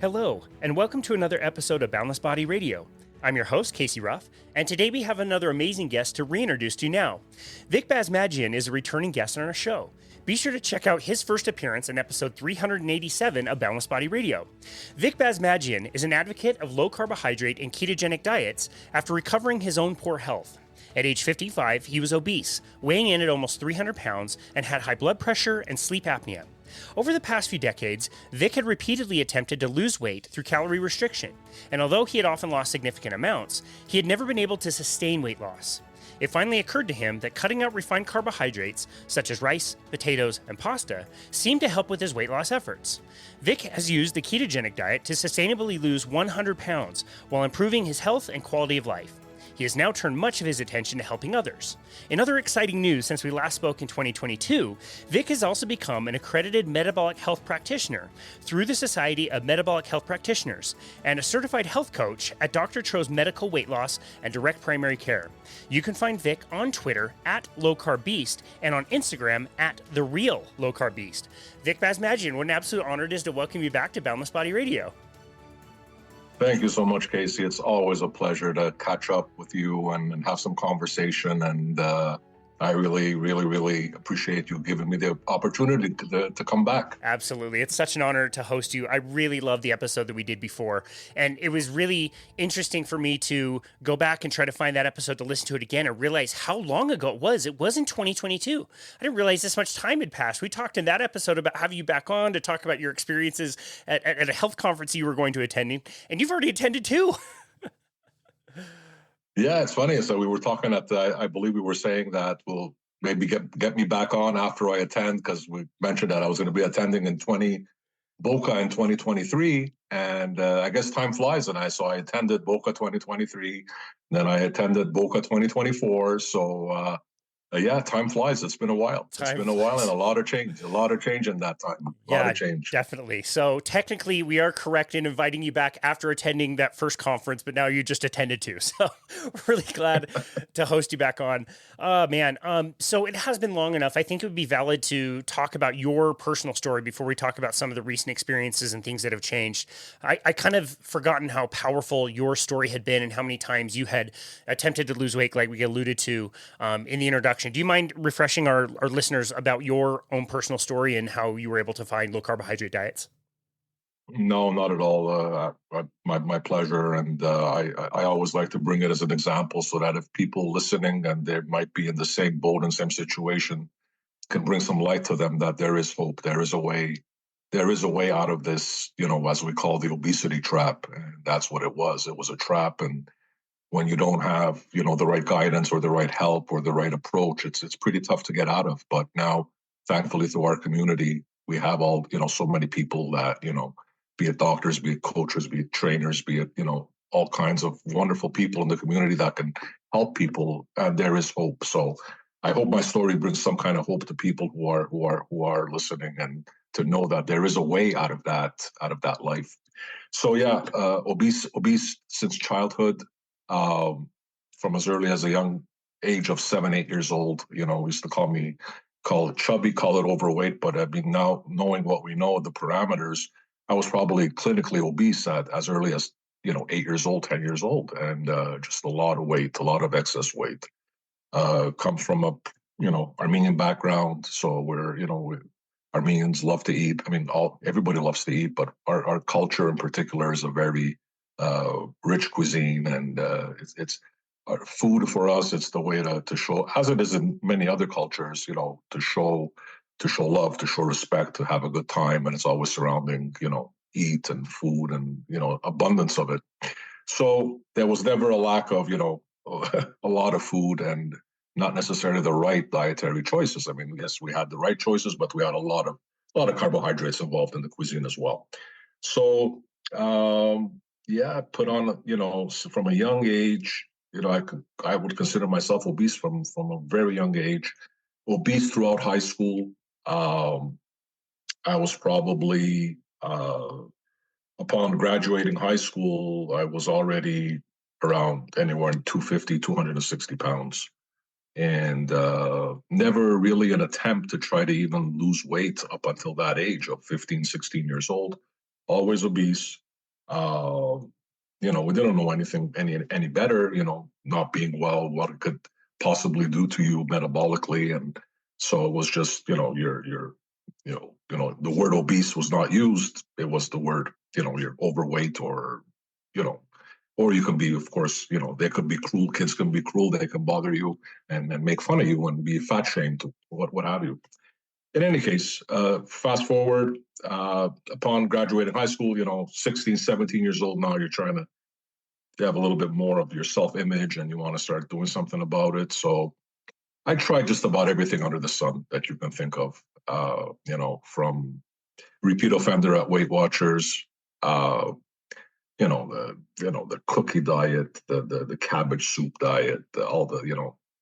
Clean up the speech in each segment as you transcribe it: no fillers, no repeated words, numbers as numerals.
Hello, and welcome to another episode of Boundless Body Radio. I'm your host, Casey Ruff, and today we have another amazing guest to reintroduce to you now. Vic Basmadjian is a returning guest on our show. Be sure to check out his first appearance in episode 387 of Boundless Body Radio. Vic Basmadjian is an advocate of low carbohydrate and ketogenic diets after recovering his own poor health. At age 55, he was obese, weighing in at almost 300 pounds, and had high blood pressure and sleep apnea. Over the past few decades, Vic had repeatedly attempted to lose weight through calorie restriction, and although he had often lost significant amounts, he had never been able to sustain weight loss. It finally occurred to him that cutting out refined carbohydrates, such as rice, potatoes, and pasta, seemed to help with his weight loss efforts. Vic has used the ketogenic diet to sustainably lose 100 pounds while improving his health and quality of life. He has now turned much of his attention to helping others. In other exciting news since we last spoke in 2022, Vic has also become an accredited metabolic health practitioner through the Society of Metabolic Health Practitioners and a certified health coach at Dr. Tro's Medical Weight Loss and Direct Primary Care. You can find Vic on Twitter at LowCarbBeast and on Instagram at TheRealLowCarbBeast. Vic Basmadjian, what an absolute honor it is to welcome you back to Boundless Body Radio. Thank you so much, Casey. It's always a pleasure to catch up with you and have some conversation. And I really appreciate you giving me the opportunity to come back. Absolutely. It's such an honor to host you. I really love the episode that we did before. And it was really interesting for me to go back and try to find that episode to listen to it again and realize how long ago it was. It was in 2022. I didn't realize this much time had passed. We talked in that episode about having you back on to talk about your experiences at a health conference you were going to attending. And you've already attended too. Yeah, it's funny. So we were talking I believe we were saying that we'll maybe get me back on after I attend, because we mentioned that I was going to be attending in Boca in 2023. And I guess time flies. And I attended Boca 2023, then I attended Boca 2024. So yeah, time flies. It's been a while. It's been a while and a lot of change in that time. A lot of change. Definitely. So technically we are correct in inviting you back after attending that first conference, but now you just attended too. So really glad to host you back on. So it has been long enough. I think it would be valid to talk about your personal story before we talk about some of the recent experiences and things that have changed. I kind of forgotten how powerful your story had been and how many times you had attempted to lose weight, like we alluded to in the introduction. Do you mind refreshing our listeners about your own personal story and how you were able to find low carbohydrate diets? No, not at all. My pleasure. And I always like to bring it as an example so that if people listening and they might be in the same boat and same situation can bring some light to them that there is hope. There is a way out of this, as we call the obesity trap. And that's what it was. It was a trap. And when you don't have, the right guidance or the right help or the right approach, it's pretty tough to get out of. But now, thankfully, through our community, we have all, so many people that, be it doctors, be it coaches, be it trainers, be it, all kinds of wonderful people in the community that can help people. And there is hope. So I hope my story brings some kind of hope to people who are listening, and to know that there is a way out of that life. So yeah, obese since childhood. From as early as a young age of 7, 8 years old, used to call it chubby, call it overweight. But I mean, now knowing what we know, the parameters, I was probably clinically obese at as early as, 8 years old, 10 years old. And just a lot of weight, a lot of excess weight. Comes from a, Armenian background. So Armenians love to eat. I mean, everybody loves to eat, but our culture in particular is a very rich cuisine, and it's food for us. It's the way to show, as it is in many other cultures, to show love, to show respect, to have a good time, and it's always surrounding eat and food and abundance of it. So there was never a lack of a lot of food and not necessarily the right dietary choices. I mean, yes, we had the right choices, but we had a lot of carbohydrates involved in the cuisine as well. So yeah, put on, from a young age, I would consider myself obese from a very young age, obese throughout high school. I was probably, upon graduating high school, I was already around anywhere in 250, 260 pounds. And never really an attempt to try to even lose weight up until that age of 15, 16 years old. Always obese. Uh, we didn't know anything any better. Not being well, what it could possibly do to you metabolically, and so it was just your the word obese was not used. It was the word you're overweight, or you know or you can be, of course, they could be cruel. Kids can be cruel. They can bother you and make fun of you and be fat shamed, what have you. In any case, fast forward, upon graduating high school, 16, 17 years old now, you're trying to have a little bit more of your self-image and you want to start doing something about it. So I tried just about everything under the sun that you can think of, from repeat offender at Weight Watchers, uh, the cookie diet, the cabbage soup diet, all the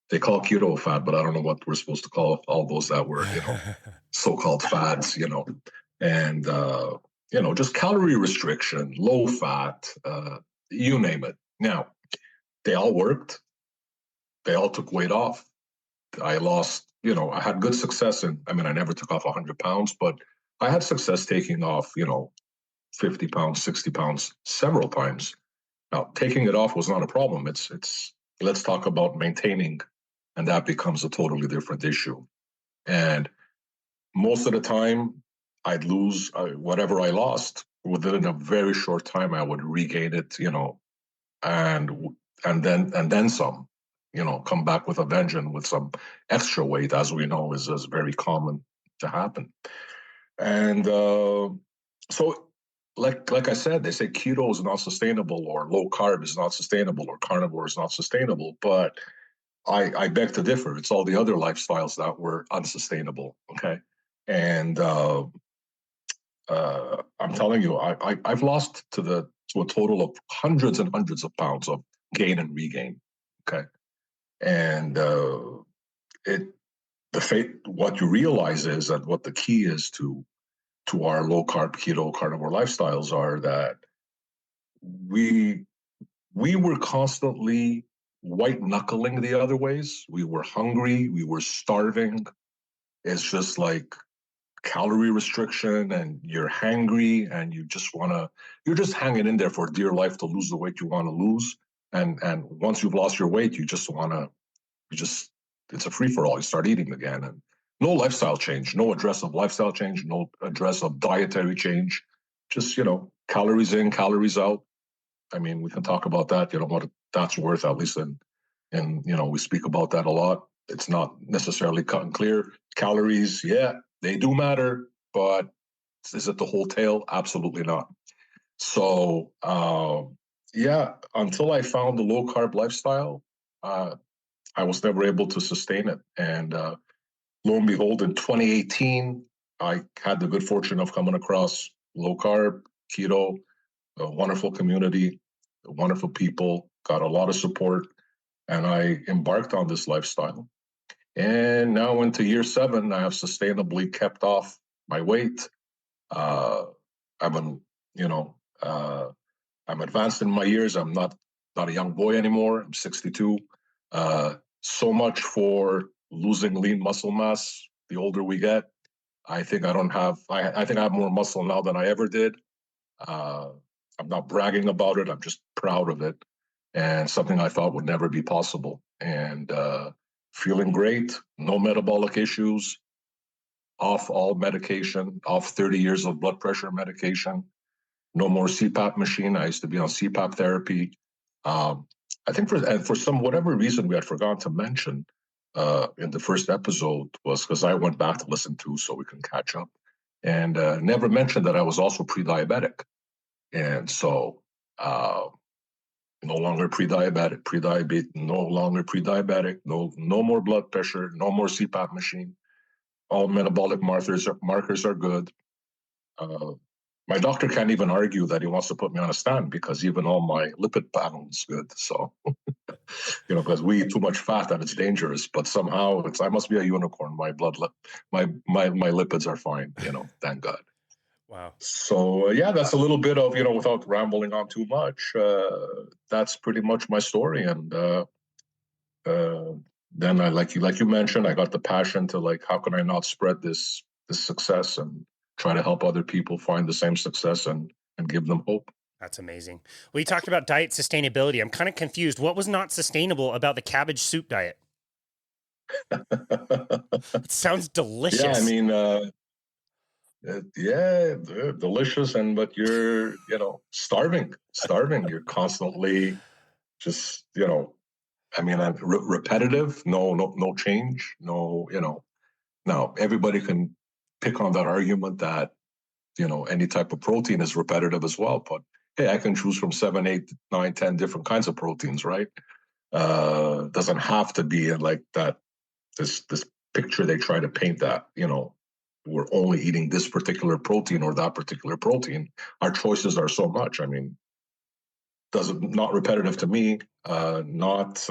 they call keto fad, but I don't know what we're supposed to call all those that were so-called fads, and just calorie restriction, low fat, you name it. Now they all worked. They all took weight off. I lost, I had good success I never took off 100 pounds, but I had success taking off, 50 pounds, 60 pounds several times. Now, taking it off was not a problem. It's let's talk about maintaining, and that becomes a totally different issue. And most of the time, I'd lose whatever I lost. Within a very short time, I would regain it, and then some, come back with a vengeance with some extra weight, as we know is very common to happen. And so like I said, they say keto is not sustainable, or low carb is not sustainable, or carnivore is not sustainable. But I beg to differ. It's all the other lifestyles that were unsustainable. Okay, and I'm telling you, I've lost to a total of hundreds and hundreds of pounds of gain and regain. Okay, and what you realize is that what the key is to our low carb, keto, carnivore lifestyles are that we were constantly white knuckling the other ways. We were hungry, we were starving. It's just like calorie restriction, and you're hangry, and you're just hanging in there for dear life to lose the weight you want to lose. And once you've lost your weight, it's a free for all. You start eating again, and no lifestyle change, no address of lifestyle change, no address of dietary change. Just calories in, calories out. I mean, we can talk about that. What that's worth, at least we speak about that a lot. It's not necessarily cut and clear. Calories, yeah, they do matter, but is it the whole tale? Absolutely not. So, until I found the low carb lifestyle, I was never able to sustain it. And lo and behold, in 2018, I had the good fortune of coming across low carb, keto, a wonderful community, wonderful people, got a lot of support, and I embarked on this lifestyle. And now into year 7, I have sustainably kept off my weight. I'm I'm advanced in my years. I'm not a young boy anymore. I'm 62. So much for losing lean muscle mass. The older we get, I think I think I have more muscle now than I ever did. I'm not bragging about it. I'm just proud of it, and something I thought would never be possible. And feeling great, no metabolic issues, off all medication, off 30 years of blood pressure medication, no more CPAP machine. I used to be on CPAP therapy. I think for some whatever reason we had forgotten to mention in the first episode was because I went back to listen to so we can catch up, and never mentioned that I was also pre-diabetic. And so no longer pre-diabetic, no longer pre-diabetic, no more blood pressure, no more CPAP machine. All metabolic markers are good. My doctor can't even argue that he wants to put me on a stand because even all my lipid panel is good. So, because we eat too much fat and it's dangerous, but somehow I must be a unicorn. My my lipids are fine, thank God. Wow. So that's a little bit of, without rambling on too much, that's pretty much my story. And then like you mentioned, I got the passion to how can I not spread this success and try to help other people find the same success and give them hope. That's amazing. Well, you talked about diet sustainability. I'm kind of confused. What was not sustainable about the cabbage soup diet? It sounds Yeah, I delicious. mean, yeah, delicious, and but you're, starving. You're constantly just, I mean, repetitive. No change. No, Now everybody can pick on that argument that any type of protein is repetitive as well. But hey, I can choose from 7, 8, 9, 10 different kinds of proteins, right? Doesn't have to be in like that. This picture they try to paint that we're only eating this particular protein or that particular protein. Our choices are so much. I mean, doesn't not repetitive to me. Not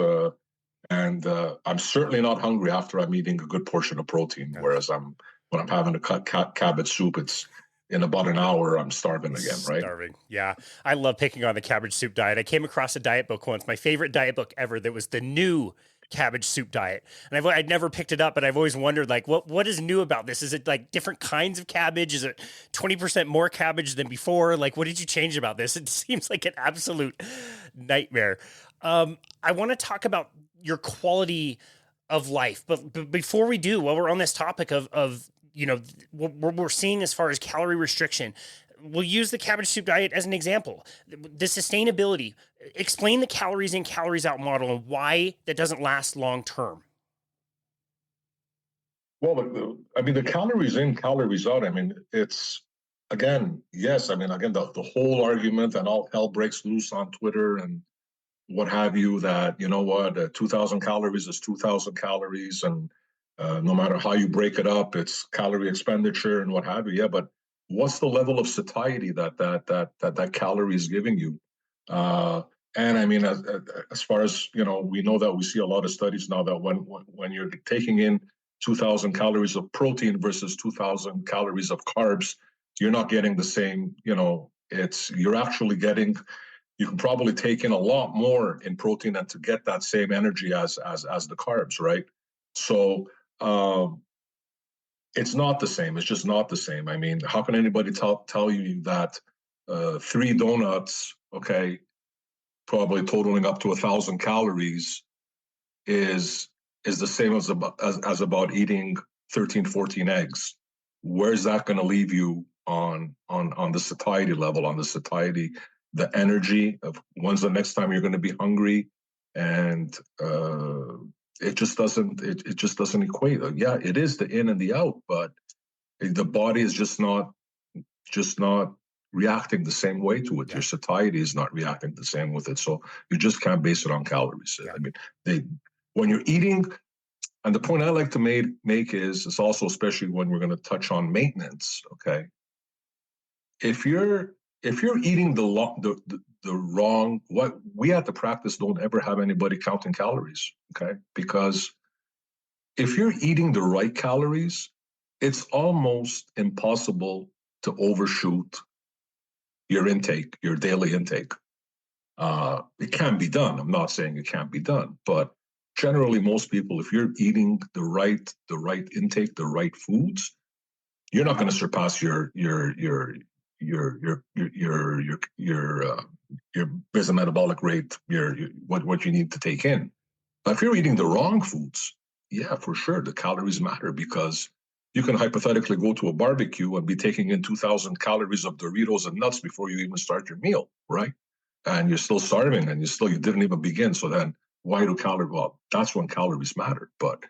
and I'm certainly not hungry after I'm eating a good portion of protein. Yeah. Whereas when I'm having a cabbage soup, it's in about an hour I'm starving again, right? Starving. Yeah. I love picking on the cabbage soup diet. I came across a diet book once, my favorite diet book ever, that was the new cabbage soup diet. And I'd never picked it up, but I've always wondered, like, what is new about this? Is it like different kinds of cabbage? Is it 20% more cabbage than before? Like, what did you change about this? It seems like an absolute nightmare. I want to talk about your quality of life, but before we do, while we're on this topic of what we're seeing as far as calorie restriction, we'll use the cabbage soup diet as an example. The sustainability, explain the calories in, calories out model and why that doesn't last long term. Well, I mean, the calories in, calories out. I mean, it's again, yes. I mean, again, the whole argument and all hell breaks loose on Twitter and what have you. That 2,000 calories is 2,000 calories, and no matter how you break it up, it's calorie expenditure and what have you. Yeah, but what's the level of satiety that calorie is giving you? Uh, and I mean, as far as we know that we see a lot of studies now that when you're taking in 2,000 calories of protein versus 2,000 calories of carbs, you're not getting the same. You're actually getting. You can probably take in a lot more in protein and to get that same energy as the carbs, right? So it's not the same. It's just not the same. I mean, how can anybody tell you that 3 donuts, okay, probably totaling up to 1,000 calories, is the same as about eating 13, 14 eggs? Where's that going to leave you on the satiety level, on the satiety, the energy of when's the next time you're going to be hungry? And it just doesn't equate. Yeah, it is the in and the out, but the body is just not reacting the same way to it. Yeah. Your satiety is not reacting the same with it. So you just can't base it on calories. Yeah. I mean, when you're eating, and the point I like to make is, it's also, especially when we're going to touch on maintenance. Okay, if you're eating the wrong, what we at the practice don't ever have anybody counting calories. Okay, because if you're eating the right calories, it's almost impossible to overshoot your intake, your daily intake. It can be done. I'm not saying it can't be done, but generally, most people, if you're eating the right intake, the right foods, you're not going to surpass your basal metabolic rate, what you need to take in. But if you're eating the wrong foods, yeah, for sure, the calories matter, because you can hypothetically go to a barbecue and be taking in 2,000 calories of Doritos and nuts before you even start your meal, right? And you're still starving, and you didn't even begin. So then why do calories? Well, that's when calories matter. But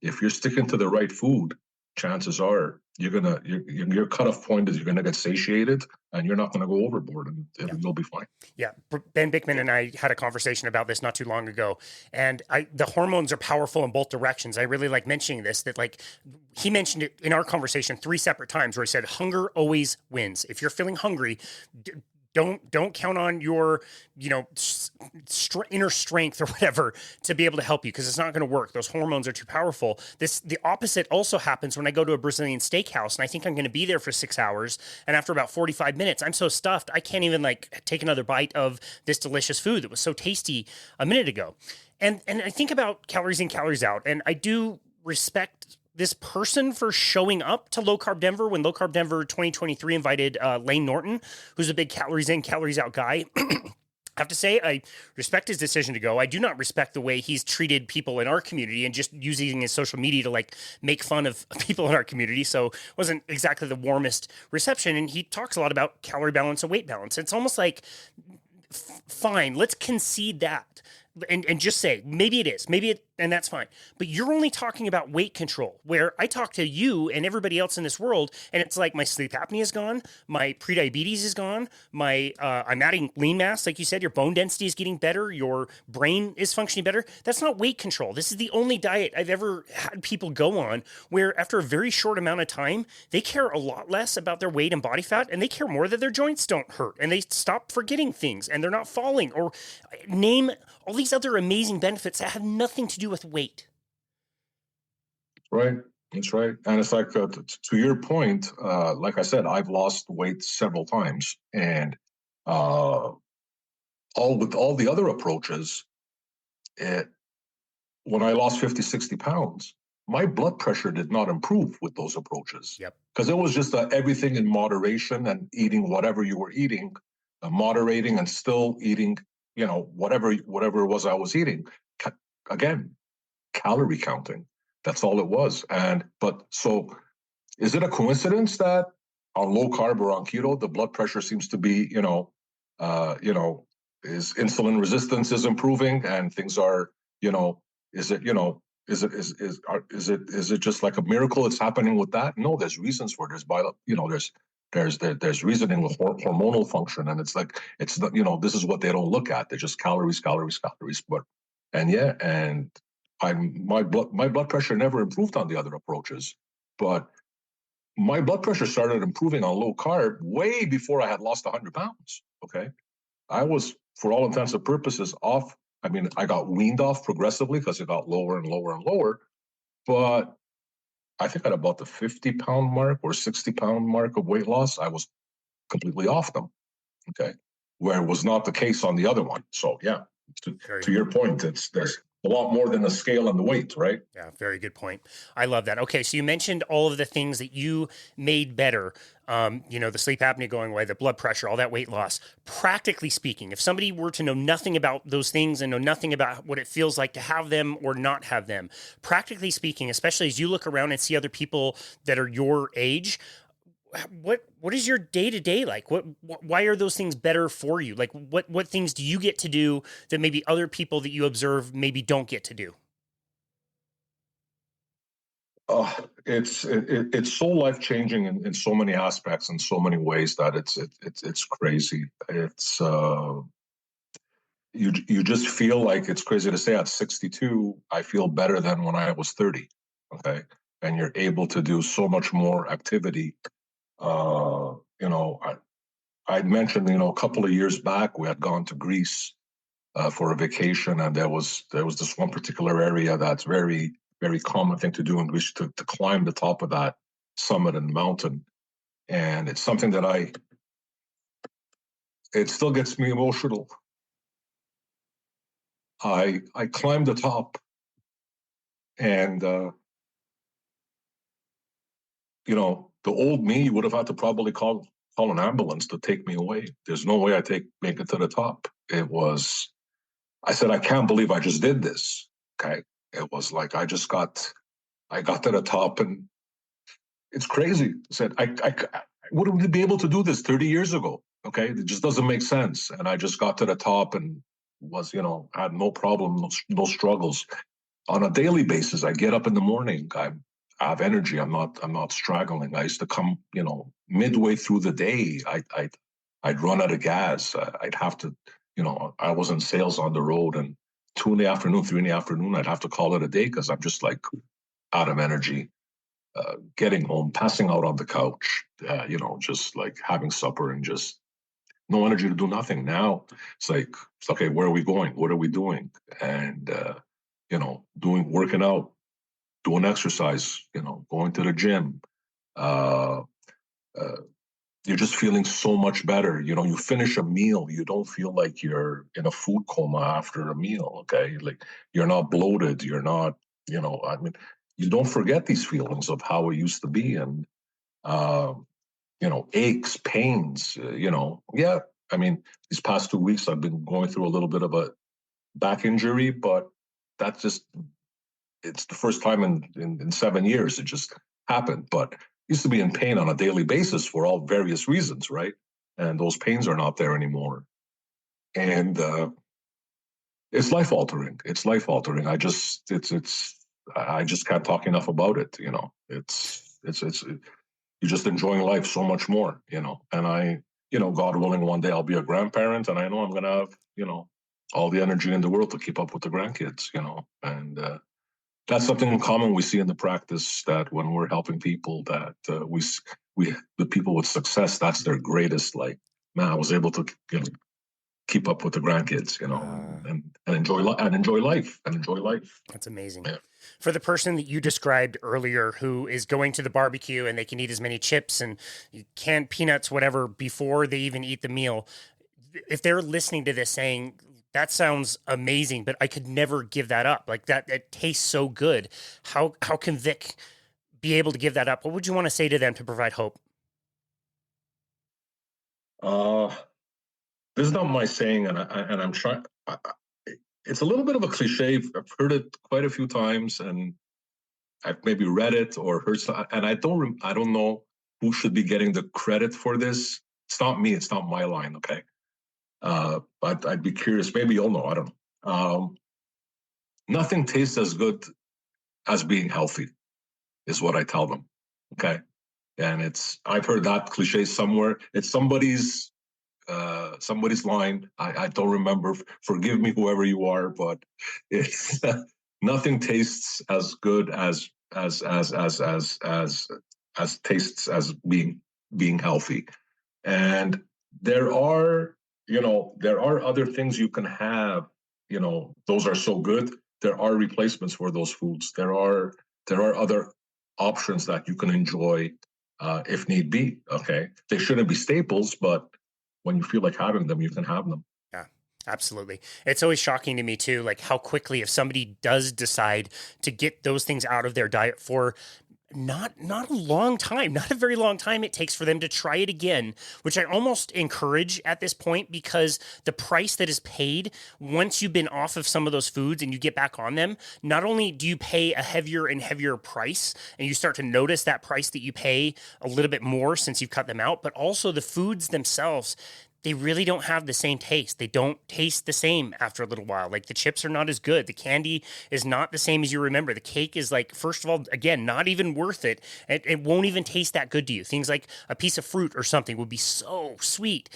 if you're sticking to the right food, chances are your cutoff point is you're gonna get satiated, and you're not gonna go overboard, and you'll be fine. Yeah. Ben Bickman and I had a conversation about this not too long ago. And the hormones are powerful in both directions. I really like mentioning this, that like he mentioned it in our conversation 3 separate times where he said, hunger always wins. If you're feeling hungry, don't count on your, inner strength or whatever to be able to help you, because it's not going to work. Those hormones are too powerful. The opposite also happens when I go to a Brazilian steakhouse and I think I'm going to be there for 6 hours. And after about 45 minutes, I'm so stuffed, I can't even like take another bite of this delicious food that was so tasty a minute ago. And I think about calories in, calories out. And I do respect this person for showing up to Low Carb Denver when Low Carb Denver 2023 invited Lane Norton, who's a big calories in, calories out guy. I have to say, I respect his decision to go. I do not respect the way he's treated people in our community and just using his social media to like make fun of people in our community. So it wasn't exactly the warmest reception. And he talks a lot about calorie balance and weight balance. It's almost like, fine, let's concede that. And just say, maybe it is, and that's fine. But you're only talking about weight control, where I talk to you and everybody else in this world, and it's like my sleep apnea is gone, my prediabetes is gone, I'm adding lean mass, like you said, your bone density is getting better, your brain is functioning better. That's not weight control. This is the only diet I've ever had people go on where after a very short amount of time, they care a lot less about their weight and body fat, and they care more that their joints don't hurt, and they stop forgetting things, and they're not falling, or name all these other amazing benefits that have nothing to do with weight. Right. That's right. And it's like, to your point, like I said, I've lost weight several times. And with all the other approaches, when I lost 50, 60 pounds, my blood pressure did not improve with those approaches. Yep. Because it was just everything in moderation and eating whatever you were eating, moderating and still eating, whatever it was I was eating. Again, calorie counting. That's all it was. So is it a coincidence that on low carb or on keto, the blood pressure seems to be, is insulin resistance is improving and things are, is it just like a miracle it's happening with that? No, there's reasons for it. There's reasoning with hormonal function, and it's like, it's not, this is what they don't look at. They're just calories. But my blood pressure never improved on the other approaches, but my blood pressure started improving on low carb way before I had lost 100 pounds. Okay, I was, for all intents and purposes, off. I mean, I got weaned off progressively because it got lower and lower and lower, but I think at about the 50-pound mark or 60-pound mark of weight loss, I was completely off them. Okay, where it was not the case on the other one. So yeah, to your point, there's a lot more than the scale and the weight, right? Yeah, very good point. I love that. Okay, so you mentioned all of the things that you made better. The sleep apnea going away, the blood pressure, all that weight loss. Practically speaking, if somebody were to know nothing about those things and know nothing about what it feels like to have them or not have them, practically speaking, especially as you look around and see other people that are your age, what is your day-to-day like? Why are those things better for you? Like what things do you get to do that maybe other people that you observe maybe don't get to do? It's so life-changing in so many aspects, in so many ways, that it's crazy. It's you just feel like, it's crazy to say, at 62 I feel better than when I was 30. Okay, and you're able to do so much more activity. I'd mentioned, a couple of years back, we had gone to Greece for a vacation, and there was this one particular area that's very, very common thing to do in Greece, to climb the top of that summit and mountain. And it's something that it still gets me emotional. I climbed the top, and the old me would have had to probably call an ambulance to take me away. There's no way make it to the top. I said, I can't believe I just did this. Okay. It was like, I got to the top, and it's crazy. I said, I wouldn't be able to do this 30 years ago. Okay. It just doesn't make sense. And I just got to the top and had no problem, no struggles. On a daily basis, I get up in the morning, I have energy. I'm not struggling. I used to come, midway through the day, I'd run out of gas. I'd have to, I was in sales on the road, and 2 in the afternoon, 3 in the afternoon, I'd have to call it a day because I'm just like out of energy. Getting home, passing out on the couch, just like having supper and just no energy to do nothing. Now it's okay, where are we going? What are we doing? And, working out, doing exercise, going to the gym. You're just feeling so much better. You finish a meal, you don't feel like you're in a food coma after a meal. Okay. Like, you're not bloated. You're not, you don't forget these feelings of how it used to be, and uh, aches, pains. Yeah. I mean, these past 2 weeks, I've been going through a little bit of a back injury, but that's just it's the first time in 7 years it just happened. But used to be in pain on a daily basis for all various reasons, right? And those pains are not there anymore. And it's life altering. It's life altering. I just can't talk enough about it. It's you're just enjoying life so much more. And God willing, one day I'll be a grandparent, and I know I'm gonna have all the energy in the world to keep up with the grandkids. And that's something in common we see in the practice, that when we're helping people, that we the people with success, that's their greatest, like, man, I was able to keep up with the grandkids, and enjoy life. That's amazing. Yeah. For the person that you described earlier who is going to the barbecue and they can eat as many chips and canned peanuts, whatever, before they even eat the meal, if they're listening to this saying, that sounds amazing, but I could never give that up. Like that, it tastes so good. How can Vic be able to give that up? What would you want to say to them to provide hope? This is not my saying, and I'm trying. It's a little bit of a cliche. I've heard it quite a few times, and I've maybe read it or heard some, and I don't know who should be getting the credit for this. It's not me. It's not my line. Okay. But I'd be curious. Maybe you'll know. I don't know. Nothing tastes as good as being healthy, is what I tell them. Okay. And I've heard that cliche somewhere. It's somebody's line. I don't remember. Forgive me, whoever you are, but it's nothing tastes as good as tastes as being healthy. And there are other things you can have. Those are so good. There are replacements for those foods. There are other options that you can enjoy if need be. Okay, they shouldn't be staples, but when you feel like having them, you can have them. Yeah, absolutely. It's always shocking to me too, like how quickly, if somebody does decide to get those things out of their diet for not a long time, not a very long time it takes for them to try it again, which I almost encourage at this point, because the price that is paid once you've been off of some of those foods and you get back on them, not only do you pay a heavier and heavier price and you start to notice that price that you pay a little bit more since you've cut them out, but also the foods themselves, they really don't have the same taste. They don't taste the same after a little while. Like the chips are not as good. The candy is not the same as you remember. The cake is, like, first of all, again, not even worth it. It won't even taste that good to you. Things like a piece of fruit or something would be so sweet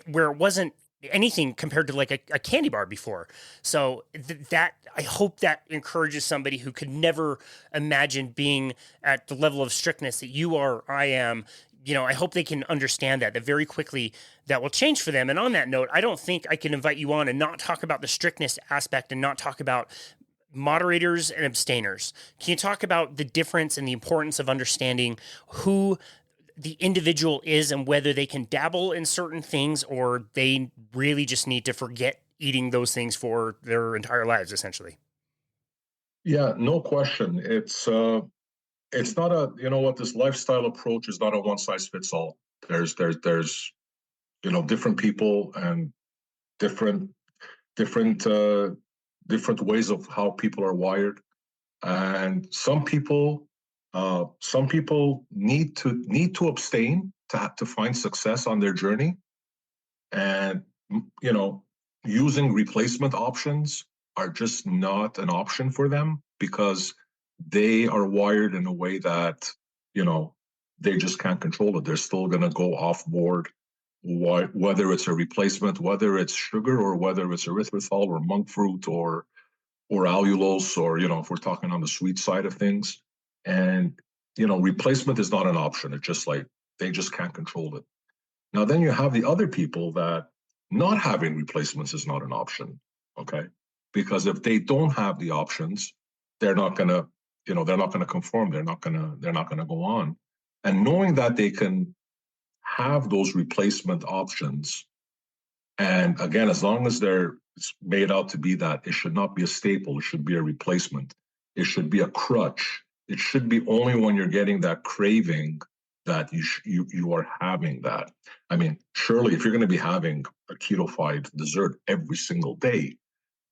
where it wasn't anything compared to like a candy bar before. So that I hope that encourages somebody who could never imagine being at the level of strictness that you are, I am. I hope they can understand that very quickly that will change for them. And on that note, I don't think I can invite you on and not talk about the strictness aspect and not talk about moderators and abstainers. Can you talk about the difference and the importance of understanding who the individual is and whether they can dabble in certain things or they really just need to forget eating those things for their entire lives, essentially? Yeah, no question. It's not this lifestyle approach is not a one size fits all. There's different people and different different different ways of how people are wired, and some people need to abstain to find success on their journey, and you know using replacement options are just not an option for them because they are wired in a way that you know they just can't control it. They're still going to go off board, whether it's a replacement, whether it's sugar, or whether it's erythritol or monk fruit or allulose, or if we're talking on the sweet side of things. And replacement is not an option. It's just like they just can't control it. Now then you have the other people that not having replacements is not an option. Okay, because if they don't have the options, they're not gonna conform. They're not gonna go on. And knowing that they can have those replacement options, and again, as long as it's made out to be that, it should not be a staple. It should be a replacement. It should be a crutch. It should be only when you're getting that craving that you are having that. I mean, surely if you're going to be having a keto-fied dessert every single day,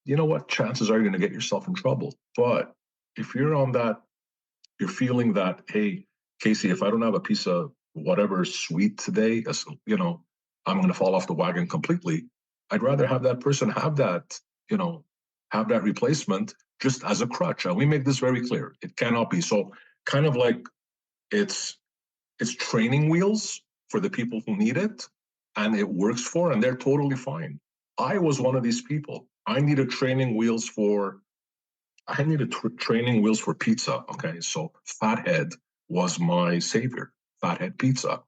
you know what? Chances are you're going to get yourself in trouble. But if you're on that, you're feeling that, hey, Casey, if I don't have a piece of whatever sweet today, I'm going to fall off the wagon completely. I'd rather have that person have that, you know, have that replacement just as a crutch. And we make this very clear. It cannot be. So kind of like it's it's training wheels for the people who need it, and it works for, and they're totally fine. I was one of these people. I needed training wheels for pizza. Okay, so Fathead was my savior. Fathead pizza,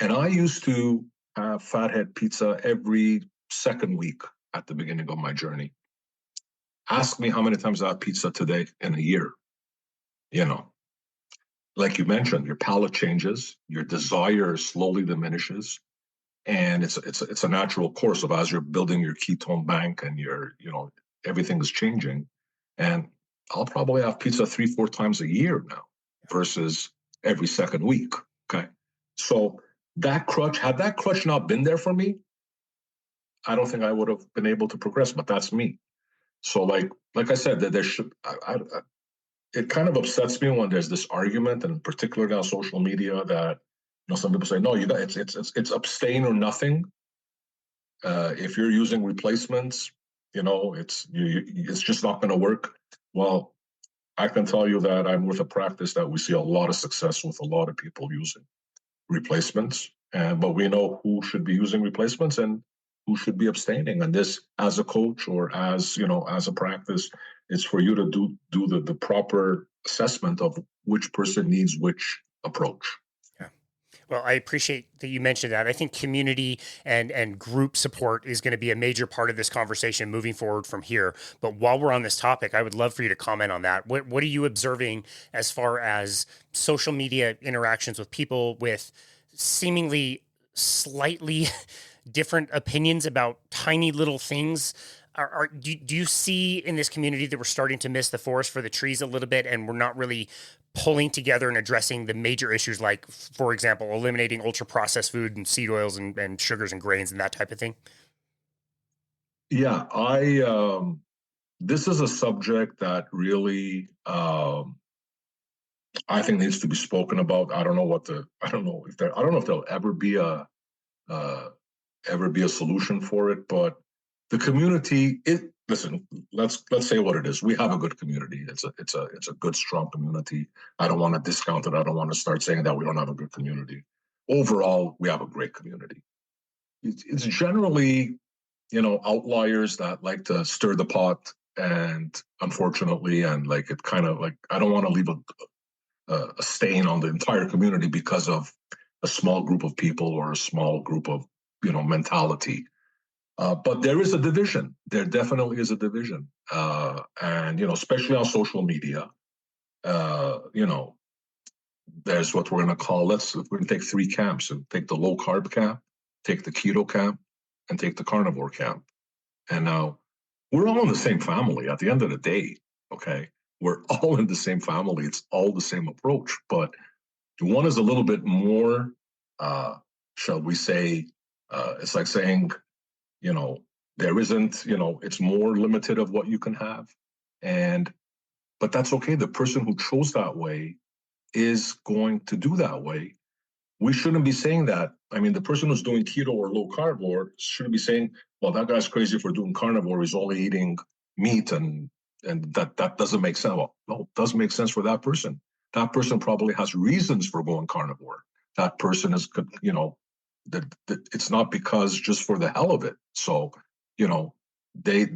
and I used to have Fathead pizza every second week at the beginning of my journey. Ask me how many times I have pizza today in a year. You know, like you mentioned, your palate changes, your desire slowly diminishes, and it's a natural course of as you're building your ketone bank and everything is changing. And I'll probably have pizza 3-4 times a year now versus every second week. Okay, so had that crutch not been there for me, I don't think I would have been able to progress. But that's me. So like I said, that there should it kind of upsets me when there's this argument, and particularly on social media, that some people say, no, it's abstain or nothing. If you're using replacements, it's just not going to work. Well, I can tell you that I'm with a practice that we see a lot of success with a lot of people using replacements, but we know who should be using replacements and who should be abstaining. And this, as a coach or as a practice, it's for you to do the proper assessment of which person needs which approach. Well, I appreciate that you mentioned that. I think community and group support is going to be a major part of this conversation moving forward from here. But while we're on this topic, I would love for you to comment on that. What are you observing as far as social media interactions with people with seemingly slightly different opinions about tiny little things? Do you see in this community that we're starting to miss the forest for the trees a little bit, and we're not really pulling together and addressing the major issues, like, for example, eliminating ultra processed food and seed oils and sugars and grains and that type of thing? Yeah, this is a subject that really I think needs to be spoken about. I don't know if there'll ever be a solution for it, but the community. Listen, let's say what it is. We have a good community. It's a good, strong community. I don't want to discount it. I don't want to start saying that we don't have a good community. Overall, we have a great community. It's generally, outliers that like to stir the pot, and unfortunately, and like it kind of like I don't want to leave a stain on the entire community because of a small group of people or a small group of mentality. But there is a division. There definitely is a division, and especially on social media. There's what we're going to call. We're going to take three camps and take the low carb camp, take the keto camp, and take the carnivore camp. And now we're all in the same family at the end of the day. Okay, we're all in the same family. It's all the same approach, but one is a little bit more, shall we say, it's like saying, there isn't, it's more limited of what you can have. But that's okay. The person who chose that way is going to do that way. We shouldn't be saying that. I mean, the person who's doing keto or low carnivore shouldn't be saying, well, that guy's crazy for doing carnivore. He's only eating meat and that doesn't make sense. Well, no, it does make sense for that person. That person probably has reasons for going carnivore. That person is, it's not because just for the hell of it. So, they're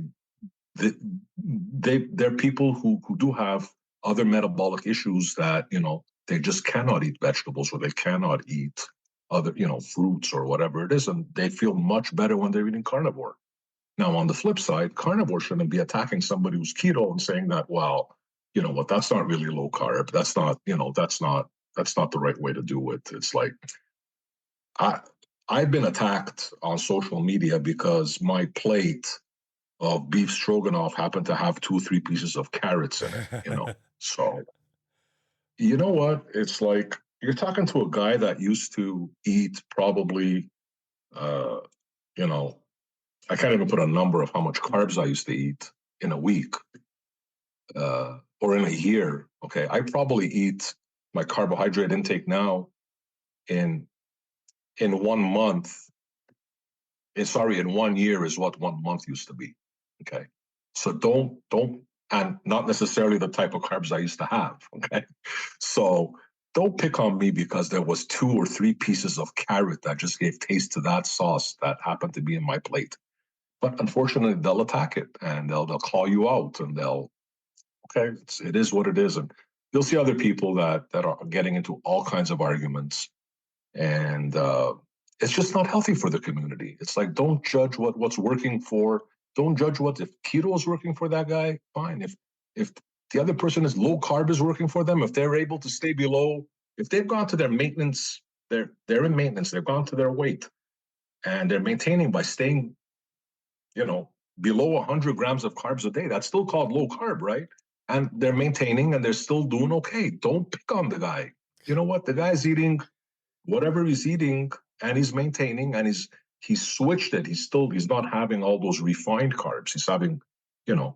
people who do have other metabolic issues that, they just cannot eat vegetables, or they cannot eat other, fruits or whatever it is. And they feel much better when they're eating carnivore. Now, on the flip side, carnivore shouldn't be attacking somebody who's keto and saying that, well, you know what, that's not really low carb. That's not the right way to do it. It's like, I've been attacked on social media because my plate of beef stroganoff happened to have 2-3 pieces of carrots in it, So You know what? It's like you're talking to a guy that used to eat probably, uh, you know, I can't even put a number of how much carbs I used to eat in a week or in a year. Okay, I probably eat my carbohydrate intake now in 1 month. Sorry, in 1 year is what 1 month used to be. Okay, so don't, and not necessarily the type of carbs I used to have. Okay, so don't pick on me because there was 2 or 3 pieces of carrot that just gave taste to that sauce that happened to be in my plate. But unfortunately, they'll attack it and they'll call you out and they'll okay, it is what it is, and you'll see other people that are getting into all kinds of arguments, and it's just not healthy for the community. It's like don't judge what's working for. Don't judge what if keto is working for that guy. Fine. If the other person is low carb is working for them, if they're able to stay below, if they've gone to their maintenance, they're in maintenance. They've gone to their weight, and they're maintaining by staying, below 100 grams of carbs a day. That's still called low carb, right? And they're maintaining, and they're still doing okay. Don't pick on the guy. You know what? The guy's eating whatever he's eating and he's maintaining and he's switched it. He's not having all those refined carbs. He's having,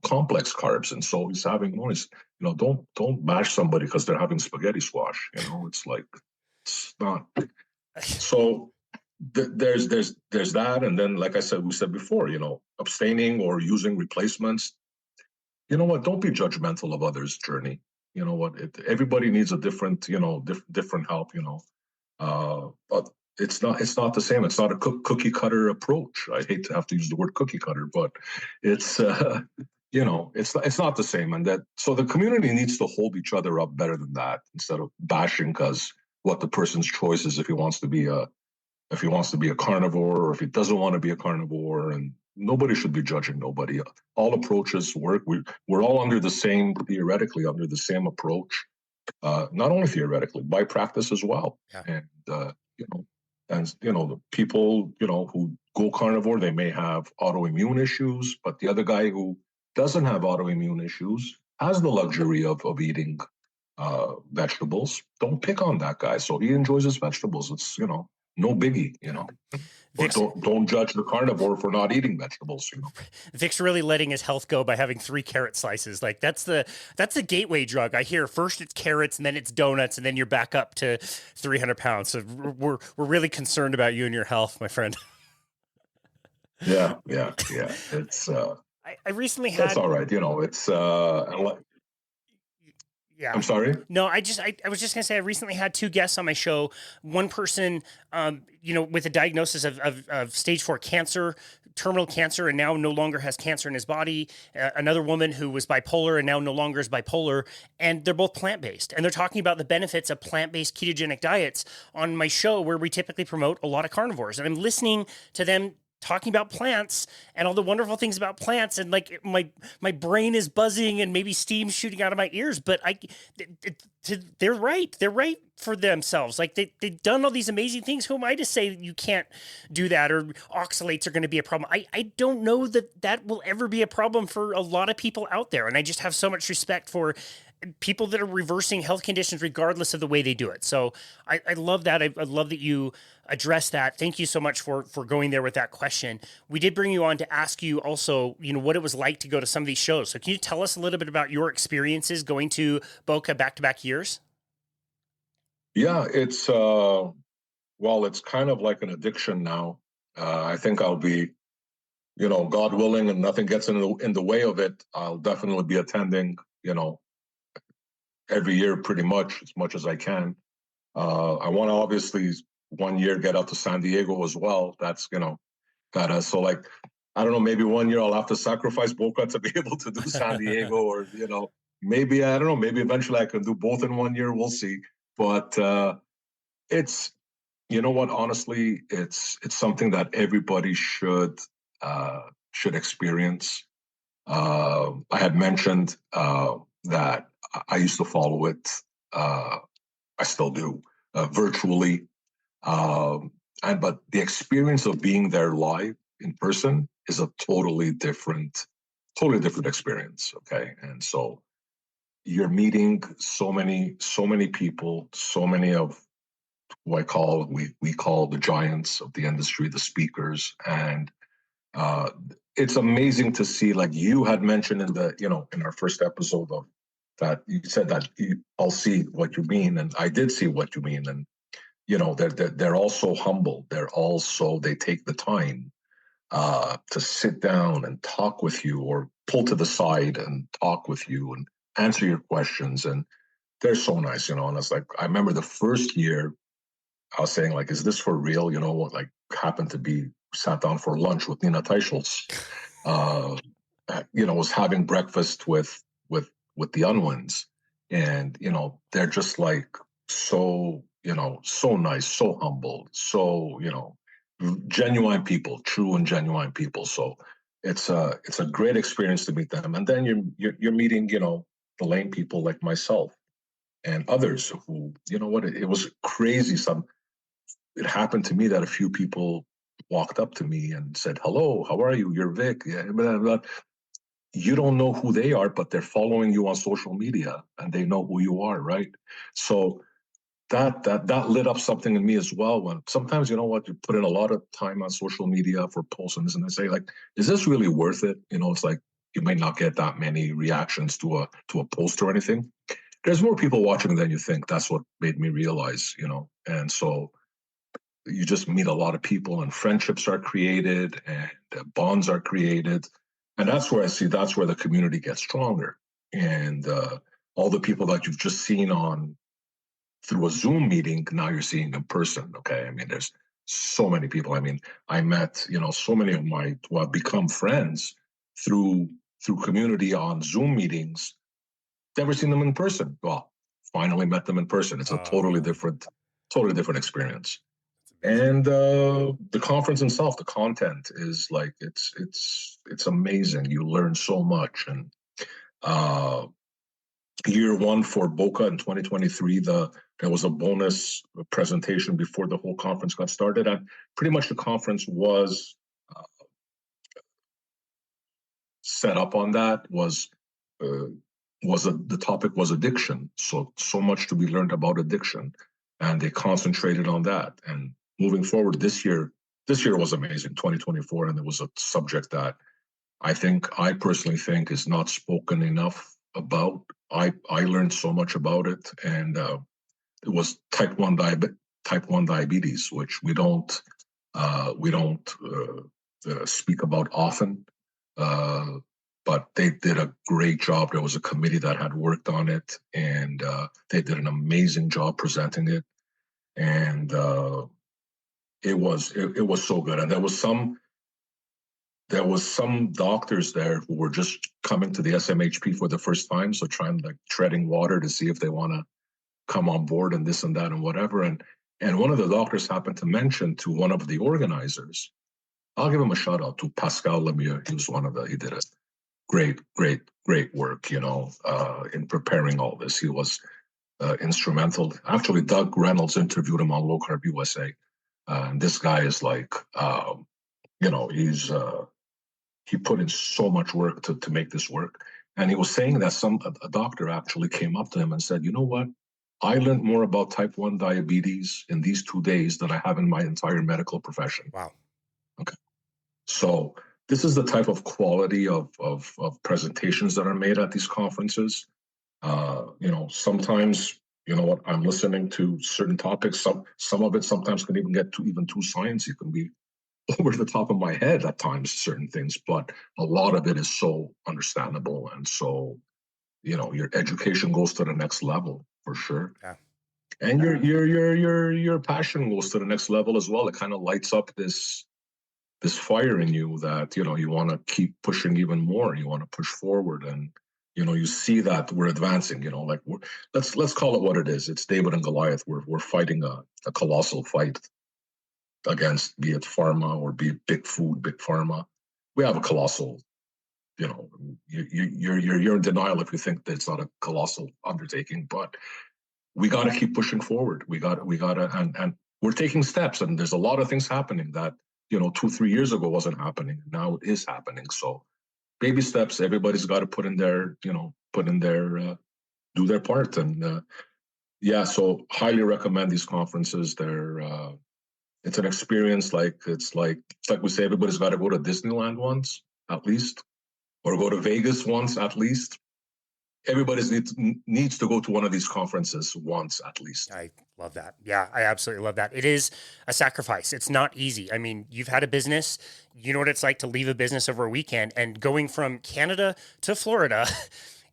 complex carbs. And so he's having noise. Don't bash somebody because they're having spaghetti squash. It's like it's not. So there's that. And then, like we said before, abstaining or using replacements. You know what? Don't be judgmental of others' journey. You know what? Everybody needs a different, different help. But it's not the same. It's not a cookie cutter approach. I hate to have to use the word cookie cutter, but it's it's not the same. And so the community needs to hold each other up better than that instead of bashing because what the person's choice is if he wants to be a carnivore or if he doesn't want to be a carnivore, and nobody should be judging nobody. All approaches work. We're all theoretically under the same approach. Not only theoretically, by practice as well. Yeah. And the people who go carnivore, they may have autoimmune issues, but the other guy who doesn't have autoimmune issues has the luxury of eating vegetables. Don't pick on that guy. So he enjoys his vegetables. It's no biggie. Vic's, don't judge the carnivore for not eating vegetables. Vic's really letting his health go by having 3 carrot slices. Like that's the gateway drug. I hear first it's carrots and then it's donuts and then you're back up to 300 pounds. So we're really concerned about you and your health, my friend. Yeah. It's I recently had. That's all right. It's Yeah. I'm sorry? No, I was just gonna say I recently had 2 guests on my show. One person, with a diagnosis of stage 4 cancer, terminal cancer, and now no longer has cancer in his body. Another woman who was bipolar and now no longer is bipolar, and they're both plant-based. And they're talking about the benefits of plant-based ketogenic diets on my show where we typically promote a lot of carnivores. And I'm listening to them talking about plants and all the wonderful things about plants, and like my brain is buzzing and maybe steam shooting out of my ears, but they're right for themselves. Like they've done all these amazing things. Who am I to say you can't do that, or oxalates are going to be a problem? I don't know that will ever be a problem for a lot of people out there, and I just have so much respect for people that are reversing health conditions regardless of the way they do it. So I love that. I love that you address that. Thank you so much for going there with that question. We did bring you on to ask you also, what it was like to go to some of these shows. So can you tell us a little bit about your experiences going to Boca back-to-back years? Yeah, it's it's kind of like an addiction now. I think I'll be, God willing, and nothing gets in the way of it. I'll definitely be attending, every year pretty much as I can. I want to obviously one year get out to San Diego as well. That's, so like, I don't know, maybe one year I'll have to sacrifice Boca to be able to do San Diego or, maybe, I don't know, maybe eventually I can do both in 1 year. We'll see. But it's, honestly, it's something that everybody should experience. I had mentioned that I used to follow it. I still do virtually. But the experience of being there live in person is a totally different experience. Okay. And so you're meeting so many people, so many of who we call the giants of the industry, the speakers, and uh, it's amazing to see. Like you had mentioned in in our first episode of that, you said that I'll see what you mean, and I did see what you mean, and they're also humble. They take the time to sit down and talk with you, or pull to the side and talk with you and answer your questions, and they're so nice, and it's like I remember the first year I was saying, like, is this for real? What, like, happened to be sat down for lunch with Nina Teichels, uh, was having breakfast with the Unwins, and they're just like so nice, so humble, so genuine people, true and genuine people. So it's a great experience to meet them, and then you're meeting the lame people like myself and others who it was crazy. It happened to me that a few people walked up to me and said, "Hello, how are you? You're Vic." Yeah, blah, blah. You don't know who they are, but they're following you on social media and they know who you are, right? So that lit up something in me as well. When sometimes you put in a lot of time on social media for posts and this, and they say, like, is this really worth it? It's like you might not get that many reactions to a post or anything. There's more people watching than you think. That's what made me realize, and so you just meet a lot of people and friendships are created and bonds are created. And that's where the community gets stronger. And all the people that you've just seen on through a Zoom meeting, now you're seeing in person. Okay. I mean, there's so many people. I mean, I met, so many of my who have become friends through community on Zoom meetings. Never seen them in person. Well, finally met them in person. It's a totally different experience. And the conference itself, the content is like it's amazing. You learn so much. And uh, year one for Boca in 2023, there was a bonus presentation before the whole conference got started, and pretty much the conference was uh, set up on that. Uh, the topic was addiction. So much to be learned about addiction, and they concentrated on that. And moving forward this year was amazing, 2024, and it was a subject that I personally think is not spoken enough about. I learned so much about it, and it was type 1 diabetes, which we don't speak about often. Uh, but they did a great job. There was a committee that had worked on it, and they did an amazing job presenting it. And it was so good. And there was some doctors there who were just coming to the SMHP for the first time, so trying, like, treading water to see if they want to come on board and this and that and whatever. And one of the doctors happened to mention to one of the organizers. I'll give him a shout out to Pascal Lemieux. He did a great work, in preparing all this. He was instrumental. Actually, Doug Reynolds interviewed him on Low Carb USA. And this guy is like, he put in so much work to make this work. And he was saying that a doctor actually came up to him and said, you know what? I learned more about type 1 diabetes in these 2 days than I have in my entire medical profession. Wow. Okay. So this is the type of quality of presentations that are made at these conferences. Sometimes, I'm listening to certain topics. Some of it sometimes can even get too sciencey. It can be over the top of my head at times, certain things, but a lot of it is so understandable. And so, your education goes to the next level for sure. Yeah. And your passion goes to the next level as well. It kind of lights up this fire in you that, you want to keep pushing even more. You want to push forward, and, you see that we're advancing, like let's call it what it is. It's David and Goliath. We're fighting a colossal fight against, be it pharma or be it big food, big pharma. We have a colossal, you're in denial if you think that it's not a colossal undertaking, but we got to keep pushing forward. We got to, and we're taking steps, and there's a lot of things happening that, 2-3 years ago wasn't happening. Now it is happening. So baby steps, everybody's got to put in their do their part. And yeah, so highly recommend these conferences. It's an experience it's like we say, everybody's got to go to Disneyland once at least, or go to Vegas once at least. Everybody needs to go to one of these conferences once at least. I love that. Yeah, I absolutely love that. It is a sacrifice. It's not easy. I mean, you've had a business, you know what it's like to leave a business over a weekend, and going from Canada to Florida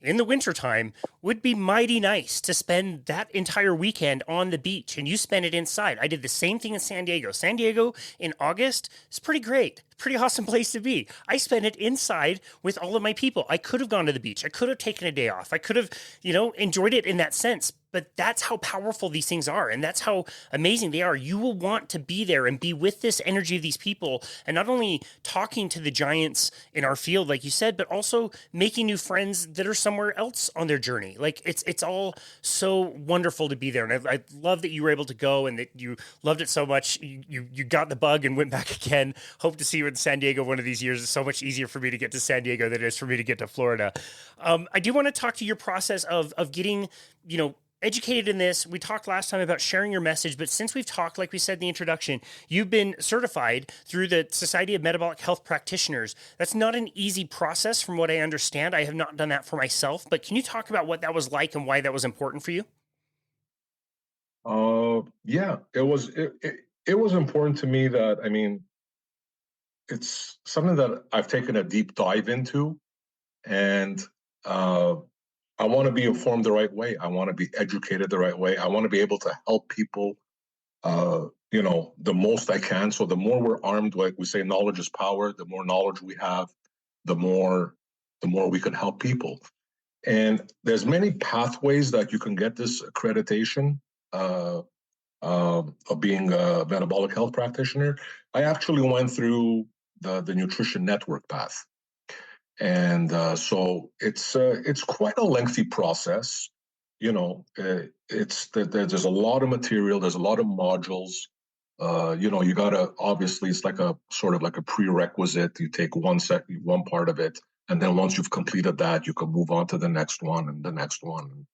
in the wintertime would be mighty nice to spend that entire weekend on the beach, and you spend it inside. I did the same thing in San Diego. San Diego in August is pretty great. Pretty awesome place to be. I spent it inside with all of my people. I could have gone to the beach. I could have taken a day off. I could have, enjoyed it in that sense. But that's how powerful these things are. And that's how amazing they are. You will want to be there and be with this energy of these people. And not only talking to the giants in our field, like you said, but also making new friends that are somewhere else on their journey. Like it's all so wonderful to be there. And I love that you were able to go and that you loved it so much. You got the bug and went back again. Hope to see you in San Diego one of these years. It's so much easier for me to get to San Diego than it is for me to get to Florida. I do want to talk to your process of getting, educated in this. We talked last time about sharing your message, but since we've talked, like we said in the introduction, you've been certified through the Society of Metabolic Health Practitioners. That's not an easy process from what I understand. I have not done that for myself, but can you talk about what that was like and why that was important for you? Yeah, it was important to me that, I mean, it's something that I've taken a deep dive into, and uh, I want to be informed the right way. I want to be educated the right way. I want to be able to help people, the most I can. So the more we're armed, like we say, knowledge is power. The more knowledge we have, the more we can help people. And there's many pathways that you can get this accreditation uh, of being a metabolic health practitioner. I actually went through the nutrition network path. And so it's quite a lengthy process. There's a lot of material, there's a lot of modules. You gotta, obviously, it's like a sort of like a prerequisite. You take one part of it, and then once you've completed that, you can move on to the next one and the next one.